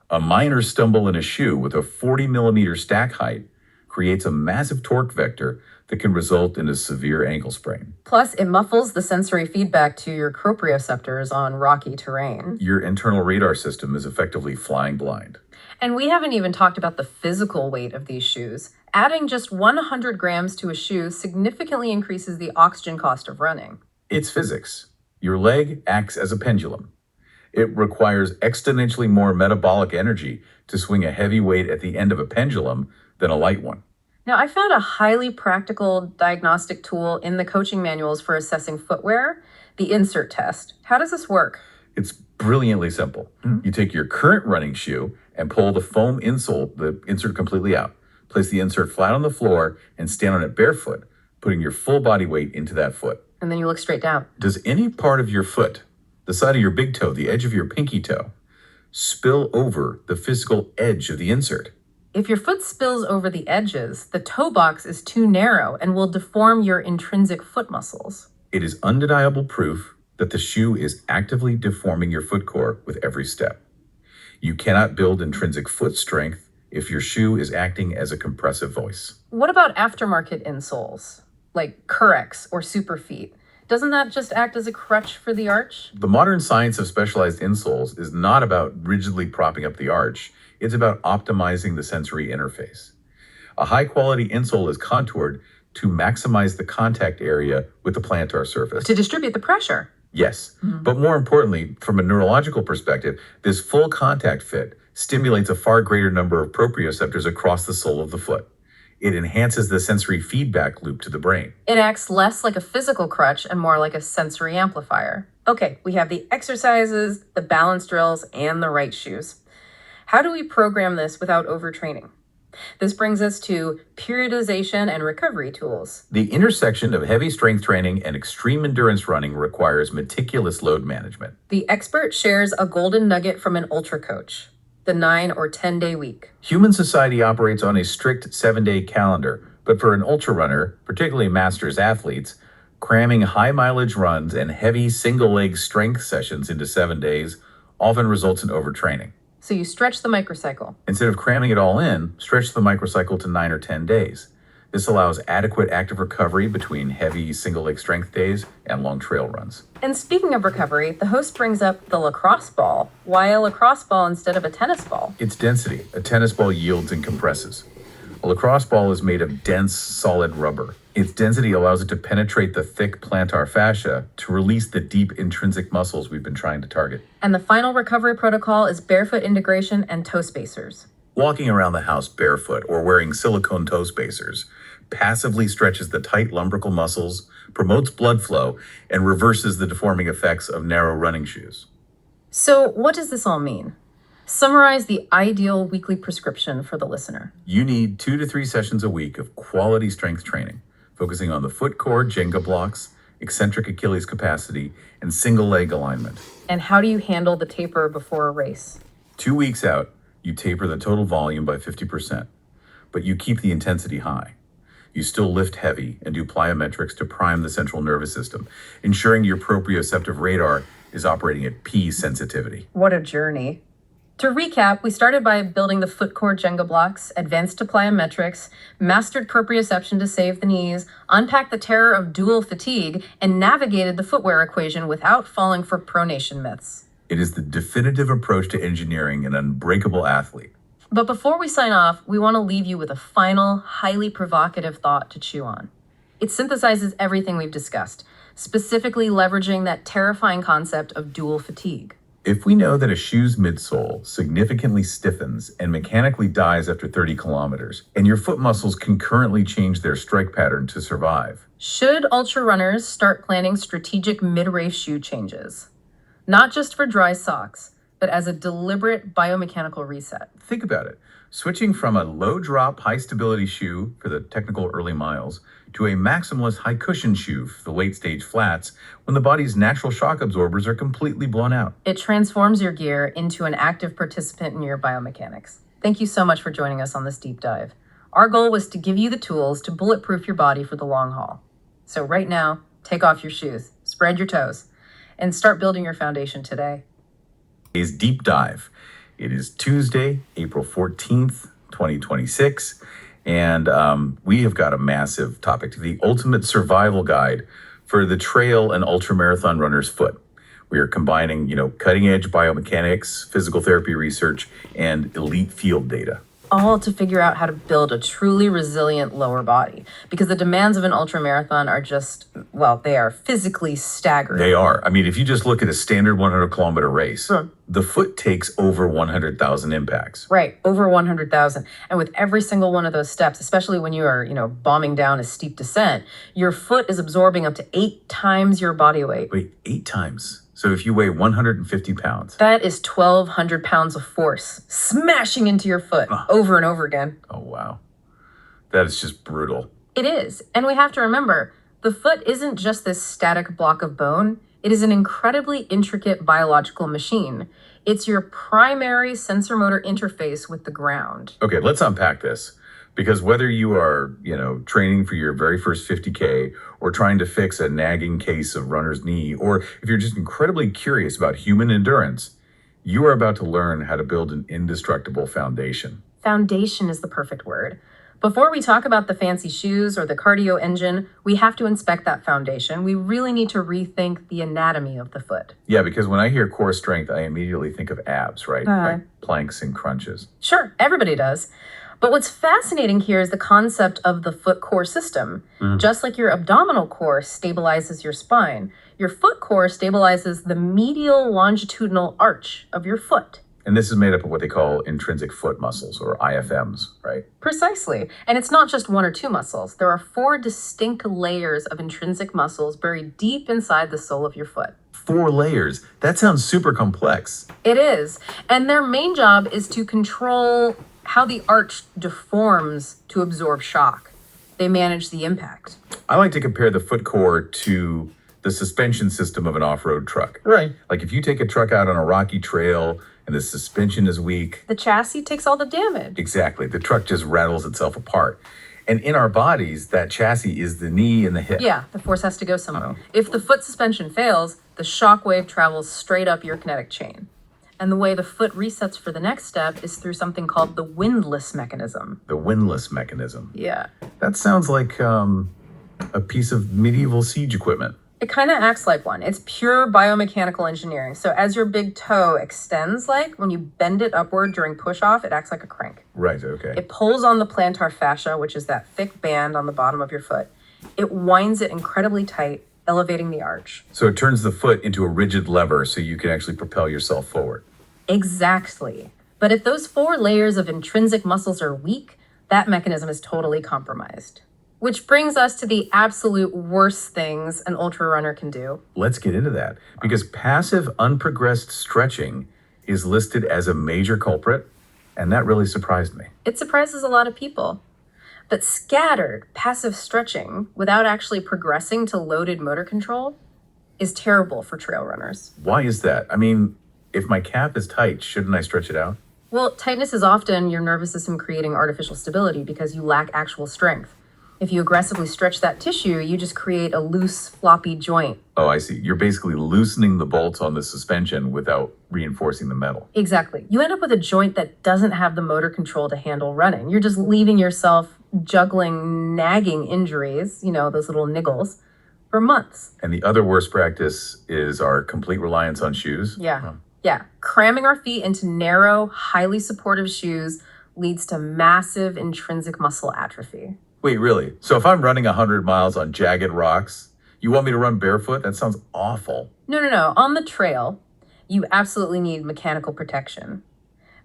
Speaker 3: A minor stumble in a shoe with a 40 millimeter stack height creates a massive torque vector that can result in a severe ankle sprain.
Speaker 2: Plus, it muffles the sensory feedback to your proprioceptors on rocky terrain.
Speaker 3: Your internal radar system is effectively flying blind.
Speaker 2: And we haven't even talked about the physical weight of these shoes. Adding just 100 grams to a shoe significantly increases the oxygen cost of running.
Speaker 3: It's physics. Your leg acts as a pendulum. It requires exponentially more metabolic energy to swing a heavy weight at the end of a pendulum than a light one.
Speaker 2: Now, I found a highly practical diagnostic tool in the coaching manuals for assessing footwear, the insert test. How does this work?
Speaker 3: It's brilliantly simple. You take your current running shoe and pull the foam insole, the insert completely out. Place the insert flat on the floor and stand on it barefoot, putting your full body weight into that foot.
Speaker 2: And then you look straight down.
Speaker 3: Does any part of your foot, the side of your big toe, the edge of your pinky toe, spill over the physical edge of the insert?
Speaker 2: If your foot spills over the edges, the toe box is too narrow and will deform your intrinsic foot muscles.
Speaker 3: It is undeniable proof that the shoe is actively deforming your foot core with every step. You cannot build intrinsic foot strength if your shoe is acting as a compressive voice.
Speaker 2: What about aftermarket insoles, like Curex or Superfeet? Doesn't that just act as a crutch for the arch?
Speaker 3: The modern science of specialized insoles is not about rigidly propping up the arch. It's about optimizing the sensory interface. A high-quality insole is contoured to maximize the contact area with the plantar surface.
Speaker 2: To distribute the pressure.
Speaker 3: Yes, but more importantly, from a neurological perspective, this full contact fit stimulates a far greater number of proprioceptors across the sole of the foot. It enhances the sensory feedback loop to the brain.
Speaker 2: It acts less like a physical crutch and more like a sensory amplifier. Okay, we have the exercises, the balance drills, and the right shoes. How do we program this without overtraining? This brings us to periodization and recovery tools.
Speaker 3: The intersection of heavy strength training and extreme endurance running requires meticulous load management.
Speaker 2: The expert shares a golden nugget from an ultra coach, the 9 or 10-day week.
Speaker 3: Human society operates on a strict 7-day calendar, but for an ultra runner, particularly masters athletes, cramming high mileage runs and heavy single leg strength sessions into 7 days often results in overtraining.
Speaker 2: So you stretch the microcycle.
Speaker 3: Instead of cramming it all in, stretch the microcycle to 9 or 10 days. This allows adequate active recovery between heavy single leg strength days and long trail runs.
Speaker 2: And speaking of recovery, the host brings up the lacrosse ball. Why a lacrosse ball instead of a tennis ball?
Speaker 3: Its density. A tennis ball yields and compresses. A lacrosse ball is made of dense, solid rubber. Its density allows it to penetrate the thick plantar fascia to release the deep intrinsic muscles we've been trying to target.
Speaker 2: And the final recovery protocol is barefoot integration and toe spacers.
Speaker 3: Walking around the house barefoot or wearing silicone toe spacers passively stretches the tight lumbrical muscles, promotes blood flow, and reverses the deforming effects of narrow running shoes.
Speaker 2: So what does this all mean? Summarize the ideal weekly prescription for the listener.
Speaker 3: You need 2 to 3 sessions a week of quality strength training, focusing on the foot core Jenga blocks, eccentric Achilles capacity, and single leg alignment.
Speaker 2: And how do you handle the taper before a race?
Speaker 3: 2 weeks out, you taper the total volume by 50%, but you keep the intensity high. You still lift heavy and do plyometrics to prime the central nervous system, ensuring your proprioceptive radar is operating at P sensitivity.
Speaker 2: What a journey. To recap, we started by building the foot core Jenga blocks, advanced to plyometrics, mastered proprioception to save the knees, unpacked the terror of dual fatigue, and navigated the footwear equation without falling for pronation myths.
Speaker 3: It is the definitive approach to engineering an unbreakable athlete.
Speaker 2: But before we sign off, we want to leave you with a final, highly provocative thought to chew on. It synthesizes everything we've discussed, specifically leveraging that terrifying concept of dual fatigue.
Speaker 3: If we know that a shoe's midsole significantly stiffens and mechanically dies after 30 kilometers, and your foot muscles concurrently change their strike pattern to survive,
Speaker 2: should ultra runners start planning strategic mid-race shoe changes? Not just for dry socks, but as a deliberate biomechanical reset.
Speaker 3: Think about it. Switching from a low drop, high stability shoe for the technical early miles to a maximalist high cushion shoe for the late stage flats when the body's natural shock absorbers are completely blown out.
Speaker 2: It transforms your gear into an active participant in your biomechanics. Thank you so much for joining us on this deep dive. Our goal was to give you the tools to bulletproof your body for the long haul. So right now, take off your shoes, spread your toes, and start building your foundation today.
Speaker 3: Today's deep dive. It is Tuesday, April 14th, 2026, and we have got a massive topic, the ultimate survival guide for the trail and ultramarathon runner's foot. We are combining, cutting edge biomechanics, physical therapy research, and elite field data.
Speaker 2: All to figure out how to build a truly resilient lower body, because the demands of an ultramarathon are just, they are physically staggering.
Speaker 3: They are. I mean, if you just look at a standard 100-kilometer race, the foot takes over 100,000 impacts.
Speaker 2: Right, over 100,000. And with every single one of those steps, especially when you are, bombing down a steep descent, your foot is absorbing up to 8 times your body weight.
Speaker 3: Wait, 8 times? So if you weigh 150 pounds.
Speaker 2: That is 1,200 pounds of force smashing into your foot over and over again.
Speaker 3: Oh, wow. That is just brutal.
Speaker 2: It is. And we have to remember, the foot isn't just this static block of bone. It is an incredibly intricate biological machine. It's your primary sensor motor interface with the ground.
Speaker 3: Okay, let's unpack this. Because whether you are, training for your very first 50K or trying to fix a nagging case of runner's knee, or if you're just incredibly curious about human endurance, you are about to learn how to build an indestructible foundation.
Speaker 2: Foundation is the perfect word. Before we talk about the fancy shoes or the cardio engine, we have to inspect that foundation. We really need to rethink the anatomy of the foot.
Speaker 3: Yeah, because when I hear core strength, I immediately think of abs, right? Like planks and crunches.
Speaker 2: Sure, everybody does. But what's fascinating here is the concept of the foot core system. Just like your abdominal core stabilizes your spine, your foot core stabilizes the medial longitudinal arch of your foot.
Speaker 3: And this is made up of what they call intrinsic foot muscles, or IFMs, right?
Speaker 2: Precisely. And it's not just 1 or 2 muscles. There are 4 distinct layers of intrinsic muscles buried deep inside the sole of your foot.
Speaker 3: 4 layers? That sounds super complex.
Speaker 2: It is. And their main job is to control how the arch deforms to absorb shock. They manage the impact.
Speaker 3: I like to compare the foot core to the suspension system of an off-road truck.
Speaker 1: Right.
Speaker 3: Like if you take a truck out on a rocky trail and the suspension is weak.
Speaker 2: The chassis takes all the damage.
Speaker 3: Exactly. The truck just rattles itself apart. And in our bodies, that chassis is the knee and the hip.
Speaker 2: Yeah, the force has to go somewhere. If the foot suspension fails, the shock wave travels straight up your kinetic chain. And the way the foot resets for the next step is through something called the windlass mechanism.
Speaker 3: The windlass mechanism.
Speaker 2: Yeah.
Speaker 3: That sounds like a piece of medieval siege equipment.
Speaker 2: It kind of acts like one. It's pure biomechanical engineering. So as your big toe extends, when you bend it upward during push-off, it acts like a crank.
Speaker 3: Right, okay.
Speaker 2: It pulls on the plantar fascia, which is that thick band on the bottom of your foot. It winds it incredibly tight, elevating the arch.
Speaker 3: So it turns the foot into a rigid lever so you can actually propel yourself forward.
Speaker 2: Exactly. But if those 4 layers of intrinsic muscles are weak, that mechanism is totally compromised. Which brings us to the absolute worst things an ultra runner can do.
Speaker 3: Let's get into that. Because passive, unprogressed stretching is listed as a major culprit, and that really surprised me.
Speaker 2: It surprises a lot of people. But scattered, passive stretching without actually progressing to loaded motor control is terrible for trail runners.
Speaker 3: Why is that? I mean, if my calf is tight, shouldn't I stretch it out?
Speaker 2: Well, tightness is often your nervous system creating artificial stability because you lack actual strength. If you aggressively stretch that tissue, you just create a loose, floppy joint.
Speaker 3: Oh, I see. You're basically loosening the bolts on the suspension without reinforcing the metal.
Speaker 2: Exactly. You end up with a joint that doesn't have the motor control to handle running. You're just leaving yourself juggling nagging injuries, those little niggles, for months.
Speaker 3: And the other worst practice is our complete reliance on shoes.
Speaker 2: Yeah. Yeah. Cramming our feet into narrow, highly supportive shoes leads to massive intrinsic muscle atrophy.
Speaker 3: Wait, really? So if I'm running 100 miles on jagged rocks, you want me to run barefoot? That sounds awful.
Speaker 2: No. On the trail, you absolutely need mechanical protection.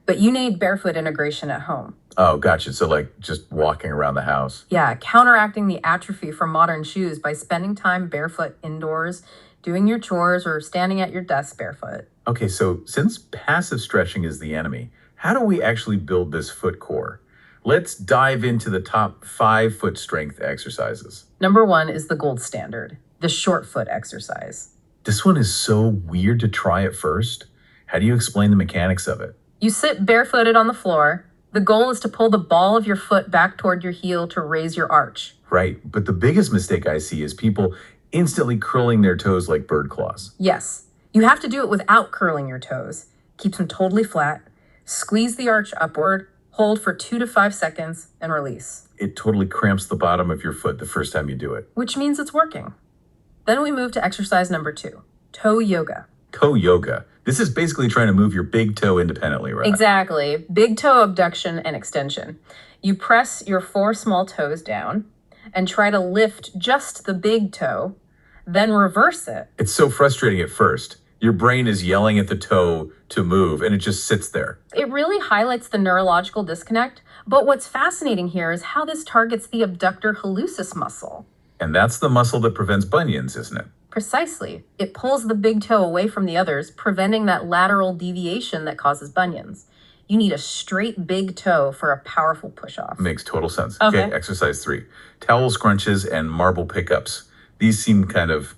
Speaker 2: But you need barefoot integration at home.
Speaker 3: Oh, gotcha. So just walking around the house.
Speaker 2: Yeah, counteracting the atrophy from modern shoes by spending time barefoot indoors doing your chores or standing at your desk barefoot.
Speaker 3: Okay, so since passive stretching is the enemy, how do we actually build this foot core? Let's dive into the top 5 foot strength exercises.
Speaker 2: Number 1 is the gold standard, the short foot exercise.
Speaker 3: This one is so weird to try at first. How do you explain the mechanics of it?
Speaker 2: You sit barefooted on the floor. The goal is to pull the ball of your foot back toward your heel to raise your arch.
Speaker 3: Right, but the biggest mistake I see is people instantly curling their toes like bird claws.
Speaker 2: Yes, you have to do it without curling your toes. Keep them totally flat. Squeeze the arch upward, hold for 2 to 5 seconds, and release.
Speaker 3: It totally cramps the bottom of your foot the first time you do it.
Speaker 2: Which means it's working. Then we move to exercise number 2, toe yoga.
Speaker 3: Toe yoga. This is basically trying to move your big toe independently, right?
Speaker 2: Exactly. Big toe abduction and extension. You press your 4 small toes down and try to lift just the big toe, then reverse it.
Speaker 3: It's so frustrating at first. Your brain is yelling at the toe to move, and it just sits there.
Speaker 2: It really highlights the neurological disconnect, but what's fascinating here is how this targets the abductor hallucis muscle.
Speaker 3: And that's the muscle that prevents bunions, isn't it?
Speaker 2: Precisely. It pulls the big toe away from the others, preventing that lateral deviation that causes bunions. You need a straight big toe for a powerful push-off.
Speaker 3: Makes total sense.
Speaker 2: Okay.
Speaker 3: Exercise 3. Towel scrunches and marble pickups. These seem kind of,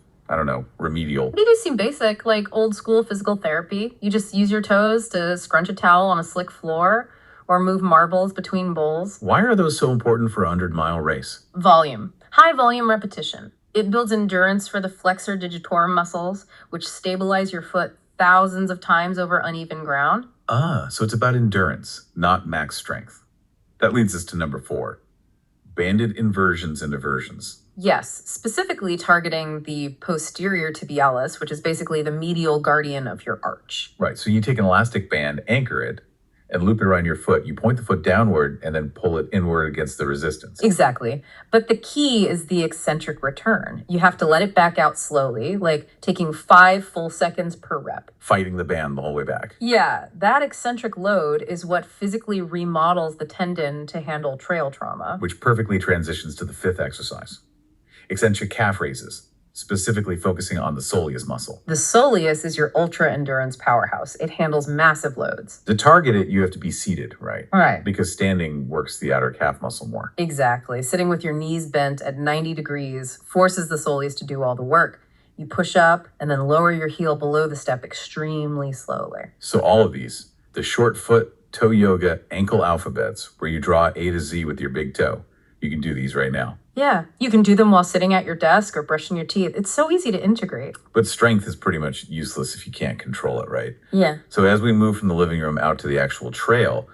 Speaker 3: remedial.
Speaker 2: They do seem basic, like old school physical therapy. You just use your toes to scrunch a towel on a slick floor or move marbles between bowls.
Speaker 3: Why are those so important for a 100-mile race?
Speaker 2: Volume. High volume repetition. It builds endurance for the flexor digitorum muscles, which stabilize your foot thousands of times over uneven ground.
Speaker 3: So it's about endurance, not max strength. That leads us to number 4, banded inversions and eversions.
Speaker 2: Yes, specifically targeting the posterior tibialis, which is basically the medial guardian of your arch.
Speaker 3: Right, so you take an elastic band, anchor it, and loop it around your foot. You point the foot downward and then pull it inward against the resistance.
Speaker 2: Exactly. But the key is the eccentric return. You have to let it back out slowly, like taking 5 full seconds per rep.
Speaker 3: Fighting the band the whole way back.
Speaker 2: Yeah, that eccentric load is what physically remodels the tendon to handle trail trauma.
Speaker 3: Which perfectly transitions to the 5th exercise. Eccentric calf raises, specifically focusing on the soleus muscle.
Speaker 2: The soleus is your ultra endurance powerhouse. It handles massive loads.
Speaker 3: To target it, you have to be seated, right?
Speaker 2: Right.
Speaker 3: Because standing works the outer calf muscle more.
Speaker 2: Exactly. Sitting with your knees bent at 90 degrees forces the soleus to do all the work. You push up and then lower your heel below the step extremely slowly.
Speaker 3: So all of these, the short foot, toe yoga, ankle alphabets, where you draw A to Z with your big toe, you can do these right now.
Speaker 2: Yeah, you can do them while sitting at your desk or brushing your teeth. It's so easy to integrate.
Speaker 3: But strength is pretty much useless if you can't control it, right?
Speaker 2: Yeah.
Speaker 3: So as we move from the living room out to the actual trail,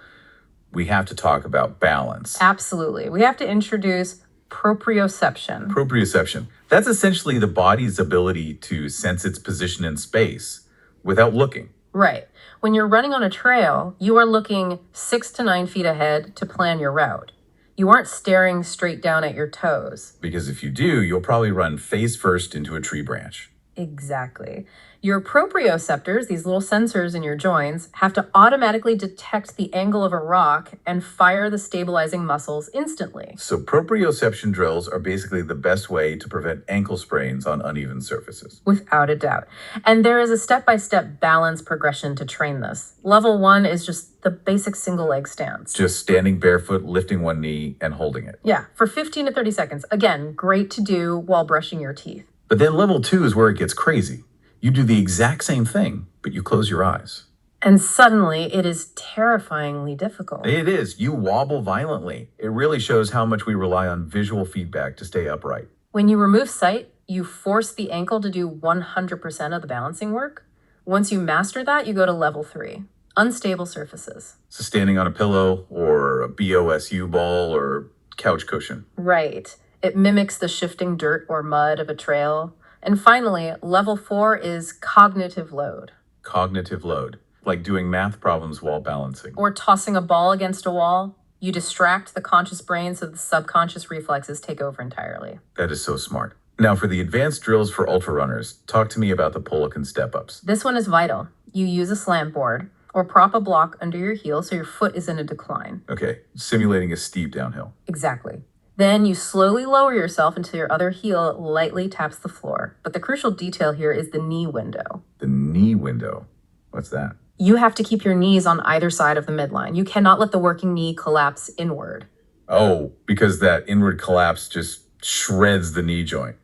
Speaker 3: we have to talk about balance.
Speaker 2: Absolutely. We have to introduce proprioception.
Speaker 3: Proprioception. That's essentially the body's ability to sense its position in space without looking.
Speaker 2: Right. When you're running on a trail, you are looking 6 to 9 feet ahead to plan your route. You aren't staring straight down at your toes.
Speaker 3: Because if you do, you'll probably run face first into a tree branch.
Speaker 2: Exactly. Your proprioceptors, these little sensors in your joints, have to automatically detect the angle of a rock and fire the stabilizing muscles instantly.
Speaker 3: So proprioception drills are basically the best way to prevent ankle sprains on uneven surfaces.
Speaker 2: Without a doubt. And there is a step-by-step balance progression to train this. Level 1 is just the basic single leg stance.
Speaker 3: Just standing barefoot, lifting one knee, and holding it.
Speaker 2: Yeah, for 15 to 30 seconds. Again, great to do while brushing your teeth.
Speaker 3: But then level 2 is where it gets crazy. You do the exact same thing, but you close your eyes.
Speaker 2: And suddenly, it is terrifyingly difficult.
Speaker 3: It is. You wobble violently. It really shows how much we rely on visual feedback to stay upright.
Speaker 2: When you remove sight, you force the ankle to do 100% of the balancing work. Once you master that, you go to level 3, unstable surfaces.
Speaker 3: So standing on a pillow or a BOSU ball or couch cushion.
Speaker 2: Right. It mimics the shifting dirt or mud of a trail. And finally, level 4 is cognitive load.
Speaker 3: Cognitive load, like doing math problems while balancing.
Speaker 2: Or tossing a ball against a wall. You distract the conscious brain so the subconscious reflexes take over entirely.
Speaker 3: That is so smart. Now, for the advanced drills for ultra runners, talk to me about the Polican step-ups.
Speaker 2: This one is vital. You use a slant board or prop a block under your heel so your foot is in a decline.
Speaker 3: Okay, simulating a steep downhill.
Speaker 2: Exactly. Then you slowly lower yourself until your other heel lightly taps the floor. But the crucial detail here is the knee window.
Speaker 3: The knee window. What's that?
Speaker 2: You have to keep your knees on either side of the midline. You cannot let the working knee collapse inward.
Speaker 3: Oh, because that inward collapse just shreds the knee joint.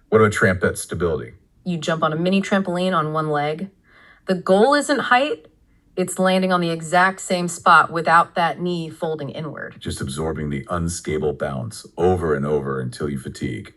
Speaker 3: What about trampette stability?
Speaker 2: You jump on a mini trampoline on one leg. The goal isn't height. It's landing on the exact same spot without that knee folding inward.
Speaker 3: Just absorbing the unstable bounce over and over until you fatigue.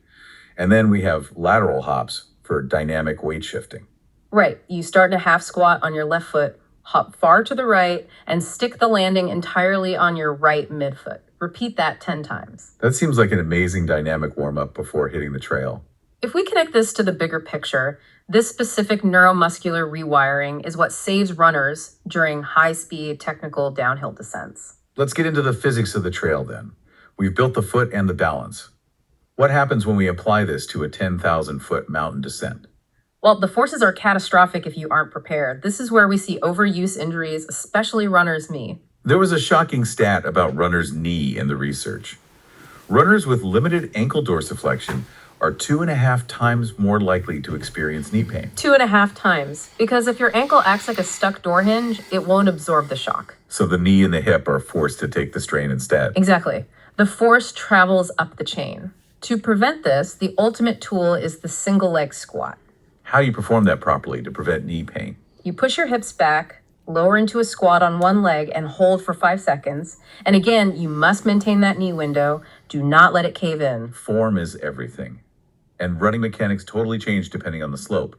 Speaker 3: And then we have lateral hops for dynamic weight shifting.
Speaker 2: Right. You start in a half squat on your left foot, hop far to the right, and stick the landing entirely on your right midfoot. Repeat that 10 times.
Speaker 3: That seems like an amazing dynamic warm-up before hitting the trail.
Speaker 2: If we connect this to the bigger picture, this specific neuromuscular rewiring is what saves runners during high-speed technical downhill descents.
Speaker 3: Let's get into the physics of the trail then. We've built the foot and the balance. What happens when we apply this to a 10,000-foot mountain descent?
Speaker 2: Well, the forces are catastrophic if you aren't prepared. This is where we see overuse injuries, especially runners' knee.
Speaker 3: There was a shocking stat about runners' knee in the research. Runners with limited ankle dorsiflexion are 2.5 times more likely to experience knee pain.
Speaker 2: 2.5 times. Because if your ankle acts like a stuck door hinge, it won't absorb the shock.
Speaker 3: So the knee and the hip are forced to take the strain instead.
Speaker 2: Exactly. The force travels up the chain. To prevent this, the ultimate tool is the single leg squat.
Speaker 3: How do you perform that properly to prevent knee pain?
Speaker 2: You push your hips back, lower into a squat on one leg, and hold for 5 seconds. And again, you must maintain that knee window. Do not let it cave in.
Speaker 3: Form is everything. And running mechanics totally change depending on the slope.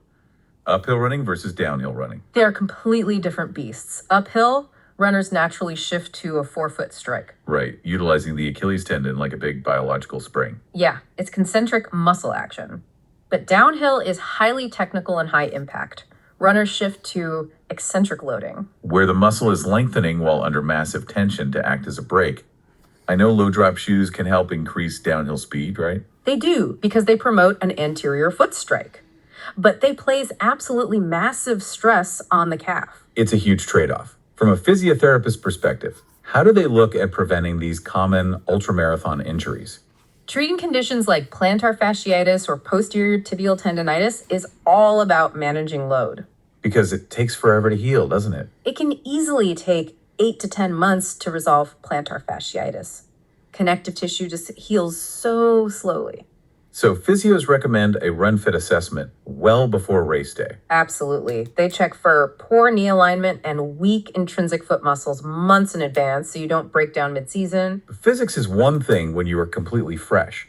Speaker 3: Uphill running versus downhill running.
Speaker 2: They are completely different beasts. Uphill, runners naturally shift to a 4-foot strike.
Speaker 3: Right, utilizing the Achilles tendon like a big biological spring.
Speaker 2: Yeah, it's concentric muscle action. But downhill is highly technical and high impact. Runners shift to eccentric loading,
Speaker 3: where the muscle is lengthening while under massive tension to act as a brake. I know low drop shoes can help increase downhill speed, right?
Speaker 2: They do, because they promote an anterior foot strike. But they place absolutely massive stress on the calf.
Speaker 3: It's a huge trade-off. From a physiotherapist perspective, how do they look at preventing these common ultramarathon injuries?
Speaker 2: Treating conditions like plantar fasciitis or posterior tibial tendonitis is all about managing load.
Speaker 3: Because it takes forever to heal, doesn't it?
Speaker 2: It can easily take 8 to 10 months to resolve plantar fasciitis. Connective tissue just heals so slowly.
Speaker 3: So physios recommend a run fit assessment well before race day.
Speaker 2: Absolutely. They check for poor knee alignment and weak intrinsic foot muscles months in advance so you don't break down mid-season.
Speaker 3: Physics is one thing when you are completely fresh.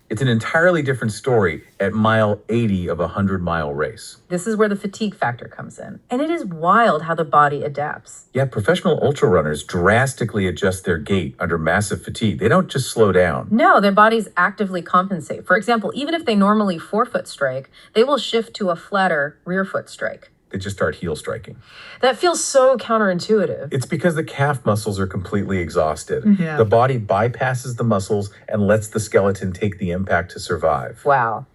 Speaker 3: It's an entirely different story at mile 80 of a 100-mile race.
Speaker 2: This is where the fatigue factor comes in. And it is wild how the body adapts.
Speaker 3: Yeah, professional ultra runners drastically adjust their gait under massive fatigue. They don't just slow down.
Speaker 2: No, their bodies actively compensate. For example, even if they normally 4-foot strike, they will shift to a flatter rear foot strike.
Speaker 3: They just start heel striking.
Speaker 2: That feels so counterintuitive.
Speaker 3: It's because the calf muscles are completely exhausted.
Speaker 2: Yeah.
Speaker 3: The body bypasses the muscles and lets the skeleton take the impact to survive.
Speaker 2: Wow.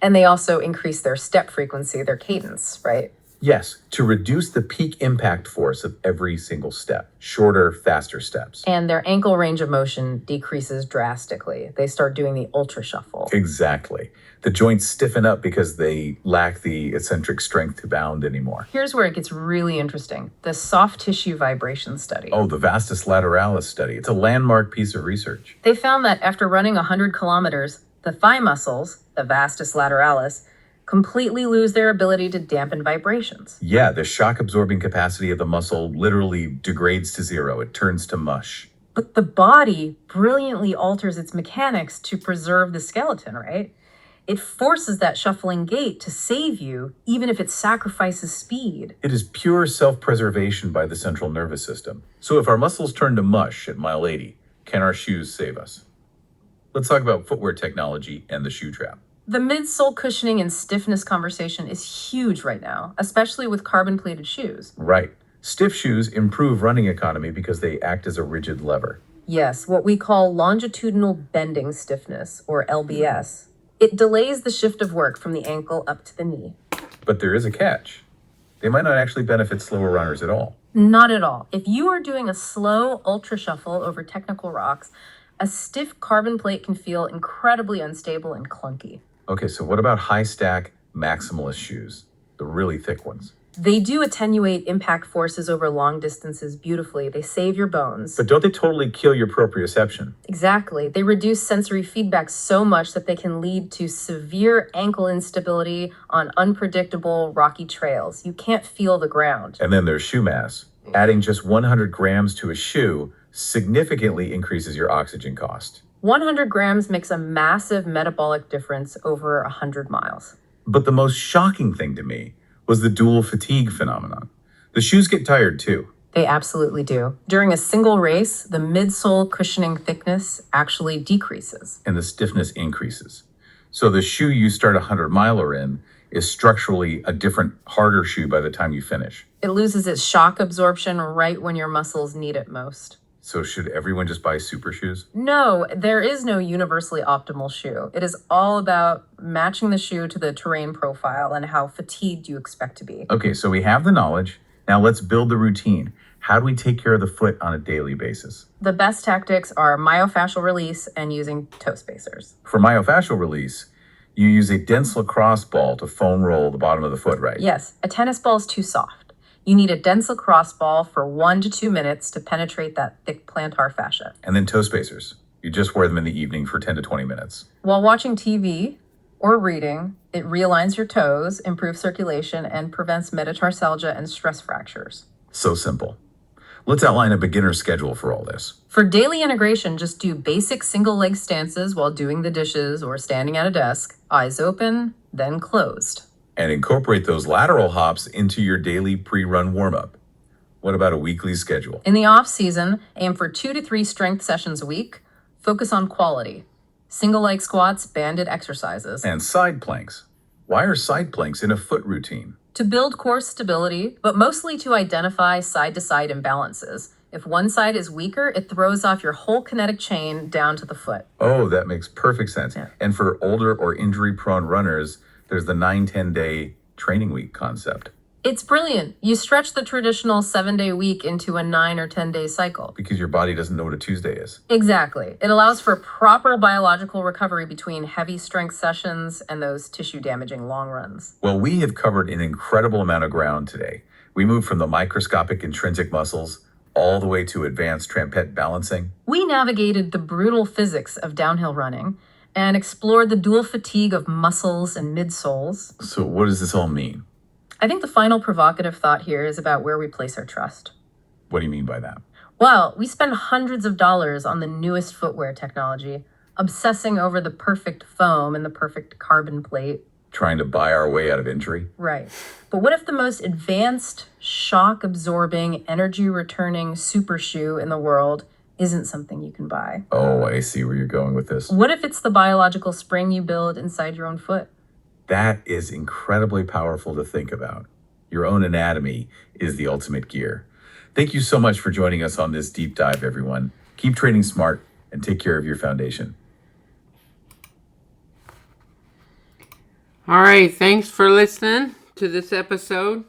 Speaker 2: And they also increase their step frequency, their cadence, right?
Speaker 3: Yes, to reduce the peak impact force of every single step. Shorter, faster steps.
Speaker 2: And their ankle range of motion decreases drastically. They start doing the ultra shuffle.
Speaker 3: Exactly. The joints stiffen up because they lack the eccentric strength to bound anymore.
Speaker 2: Here's where it gets really interesting. The soft tissue vibration study.
Speaker 3: Oh, the vastus lateralis study. It's a landmark piece of research.
Speaker 2: They found that after running 100 kilometers, the thigh muscles, the vastus lateralis, completely lose their ability to dampen vibrations.
Speaker 3: Yeah, the shock absorbing capacity of the muscle literally degrades to zero. It turns to mush.
Speaker 2: But the body brilliantly alters its mechanics to preserve the skeleton, right? It forces that shuffling gait to save you, even if it sacrifices speed.
Speaker 3: It is pure self-preservation by the central nervous system. So if our muscles turn to mush at mile 80, can our shoes save us? Let's talk about footwear technology and the shoe trap.
Speaker 2: The midsole cushioning and stiffness conversation is huge right now, especially with carbon-plated shoes.
Speaker 3: Right. Stiff shoes improve running economy because they act as a rigid lever.
Speaker 2: Yes, what we call longitudinal bending stiffness, or LBS. It delays the shift of work from the ankle up to the knee.
Speaker 3: But there is a catch. They might not actually benefit slower runners at all.
Speaker 2: Not at all. If you are doing a slow ultra shuffle over technical rocks, A stiff carbon plate can feel incredibly unstable and clunky.
Speaker 3: Okay, so what about high stack maximalist shoes? The really thick ones.
Speaker 2: They do attenuate impact forces over long distances beautifully. They save your bones.
Speaker 3: But don't they totally kill your proprioception?
Speaker 2: Exactly. They reduce sensory feedback so much that they can lead to severe ankle instability on unpredictable rocky trails. You can't feel the ground.
Speaker 3: And then there's shoe mass. Adding just 100 grams to a shoe significantly increases your oxygen cost.
Speaker 2: 100 grams makes a massive metabolic difference over 100 miles.
Speaker 3: But the most shocking thing to me was the dual fatigue phenomenon. The shoes get tired too.
Speaker 2: They absolutely do. During a single race, the midsole cushioning thickness actually decreases.
Speaker 3: And the stiffness increases. So the shoe you start a 100-miler in is structurally a different, harder shoe by the time you finish.
Speaker 2: It loses its shock absorption right when your muscles need it most.
Speaker 3: So should everyone just buy super shoes?
Speaker 2: No, there is no universally optimal shoe. It is all about matching the shoe to the terrain profile and how fatigued you expect to be.
Speaker 3: Okay, so we have the knowledge. Now let's build the routine. How do we take care of the foot on a daily basis?
Speaker 2: The best tactics are myofascial release and using toe spacers.
Speaker 3: For myofascial release, you use a dense lacrosse ball to foam roll the bottom of the foot, right?
Speaker 2: Yes, a tennis ball is too soft. You need a dense lacrosse ball for 1 to 2 minutes to penetrate that thick plantar fascia.
Speaker 3: And then toe spacers. You just wear them in the evening for 10 to 20 minutes.
Speaker 2: While watching TV or reading, it realigns your toes, improves circulation, and prevents metatarsalgia and stress fractures.
Speaker 3: So simple. Let's outline a beginner schedule for all this.
Speaker 2: For daily integration, just do basic single leg stances while doing the dishes or standing at a desk, eyes open, then closed.
Speaker 3: And incorporate those lateral hops into your daily pre-run warm-up. What about a weekly schedule?
Speaker 2: In the off season, aim for 2 to 3 strength sessions a week. Focus on quality. Single leg squats, banded exercises.
Speaker 3: And side planks. Why are side planks in a foot routine?
Speaker 2: To build core stability, but mostly to identify side-to-side imbalances. If one side is weaker, it throws off your whole kinetic chain down to the foot.
Speaker 3: Oh, that makes perfect sense.
Speaker 2: Yeah.
Speaker 3: And for older or injury-prone runners, there's the 9-10-day training week concept.
Speaker 2: It's brilliant. You stretch the traditional 7-day week into a 9 or 10-day cycle.
Speaker 3: Because your body doesn't know what a Tuesday is.
Speaker 2: Exactly. It allows for proper biological recovery between heavy strength sessions and those tissue-damaging long runs.
Speaker 3: Well, we have covered an incredible amount of ground today. We moved from the microscopic intrinsic muscles all the way to advanced trampette balancing.
Speaker 2: We navigated the brutal physics of downhill running and explored the dual fatigue of muscles and midsoles.
Speaker 3: So what does this all mean?
Speaker 2: I think the final provocative thought here is about where we place our trust.
Speaker 3: What do you mean by that?
Speaker 2: Well, we spend hundreds of dollars on the newest footwear technology, obsessing over the perfect foam and the perfect carbon plate.
Speaker 3: Trying to buy our way out of injury?
Speaker 2: Right. But what if the most advanced, shock-absorbing, energy-returning super shoe in the world isn't something you can buy?
Speaker 3: Oh, I see where you're going with this.
Speaker 2: What if it's the biological spring you build inside your own foot?
Speaker 3: That is incredibly powerful to think about. Your own anatomy is the ultimate gear. Thank you so much for joining us on this deep dive, everyone. Keep training smart and take care of your foundation.
Speaker 1: All right, thanks for listening to this episode.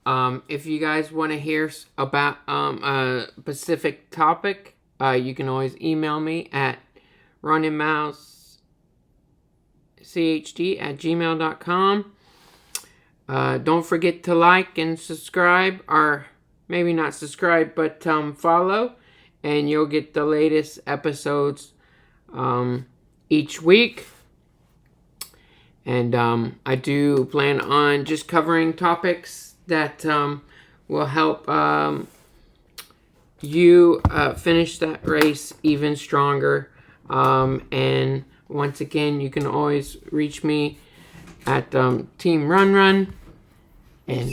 Speaker 1: If you guys want to hear about a specific topic, you can always email me at runningmileschd@gmail.com. Don't forget to like and subscribe, or maybe not subscribe, but follow, and you'll get the latest episodes each week. And I do plan on just covering topics that will help you finish that race even stronger. And once again, you can always reach me at Team Run. And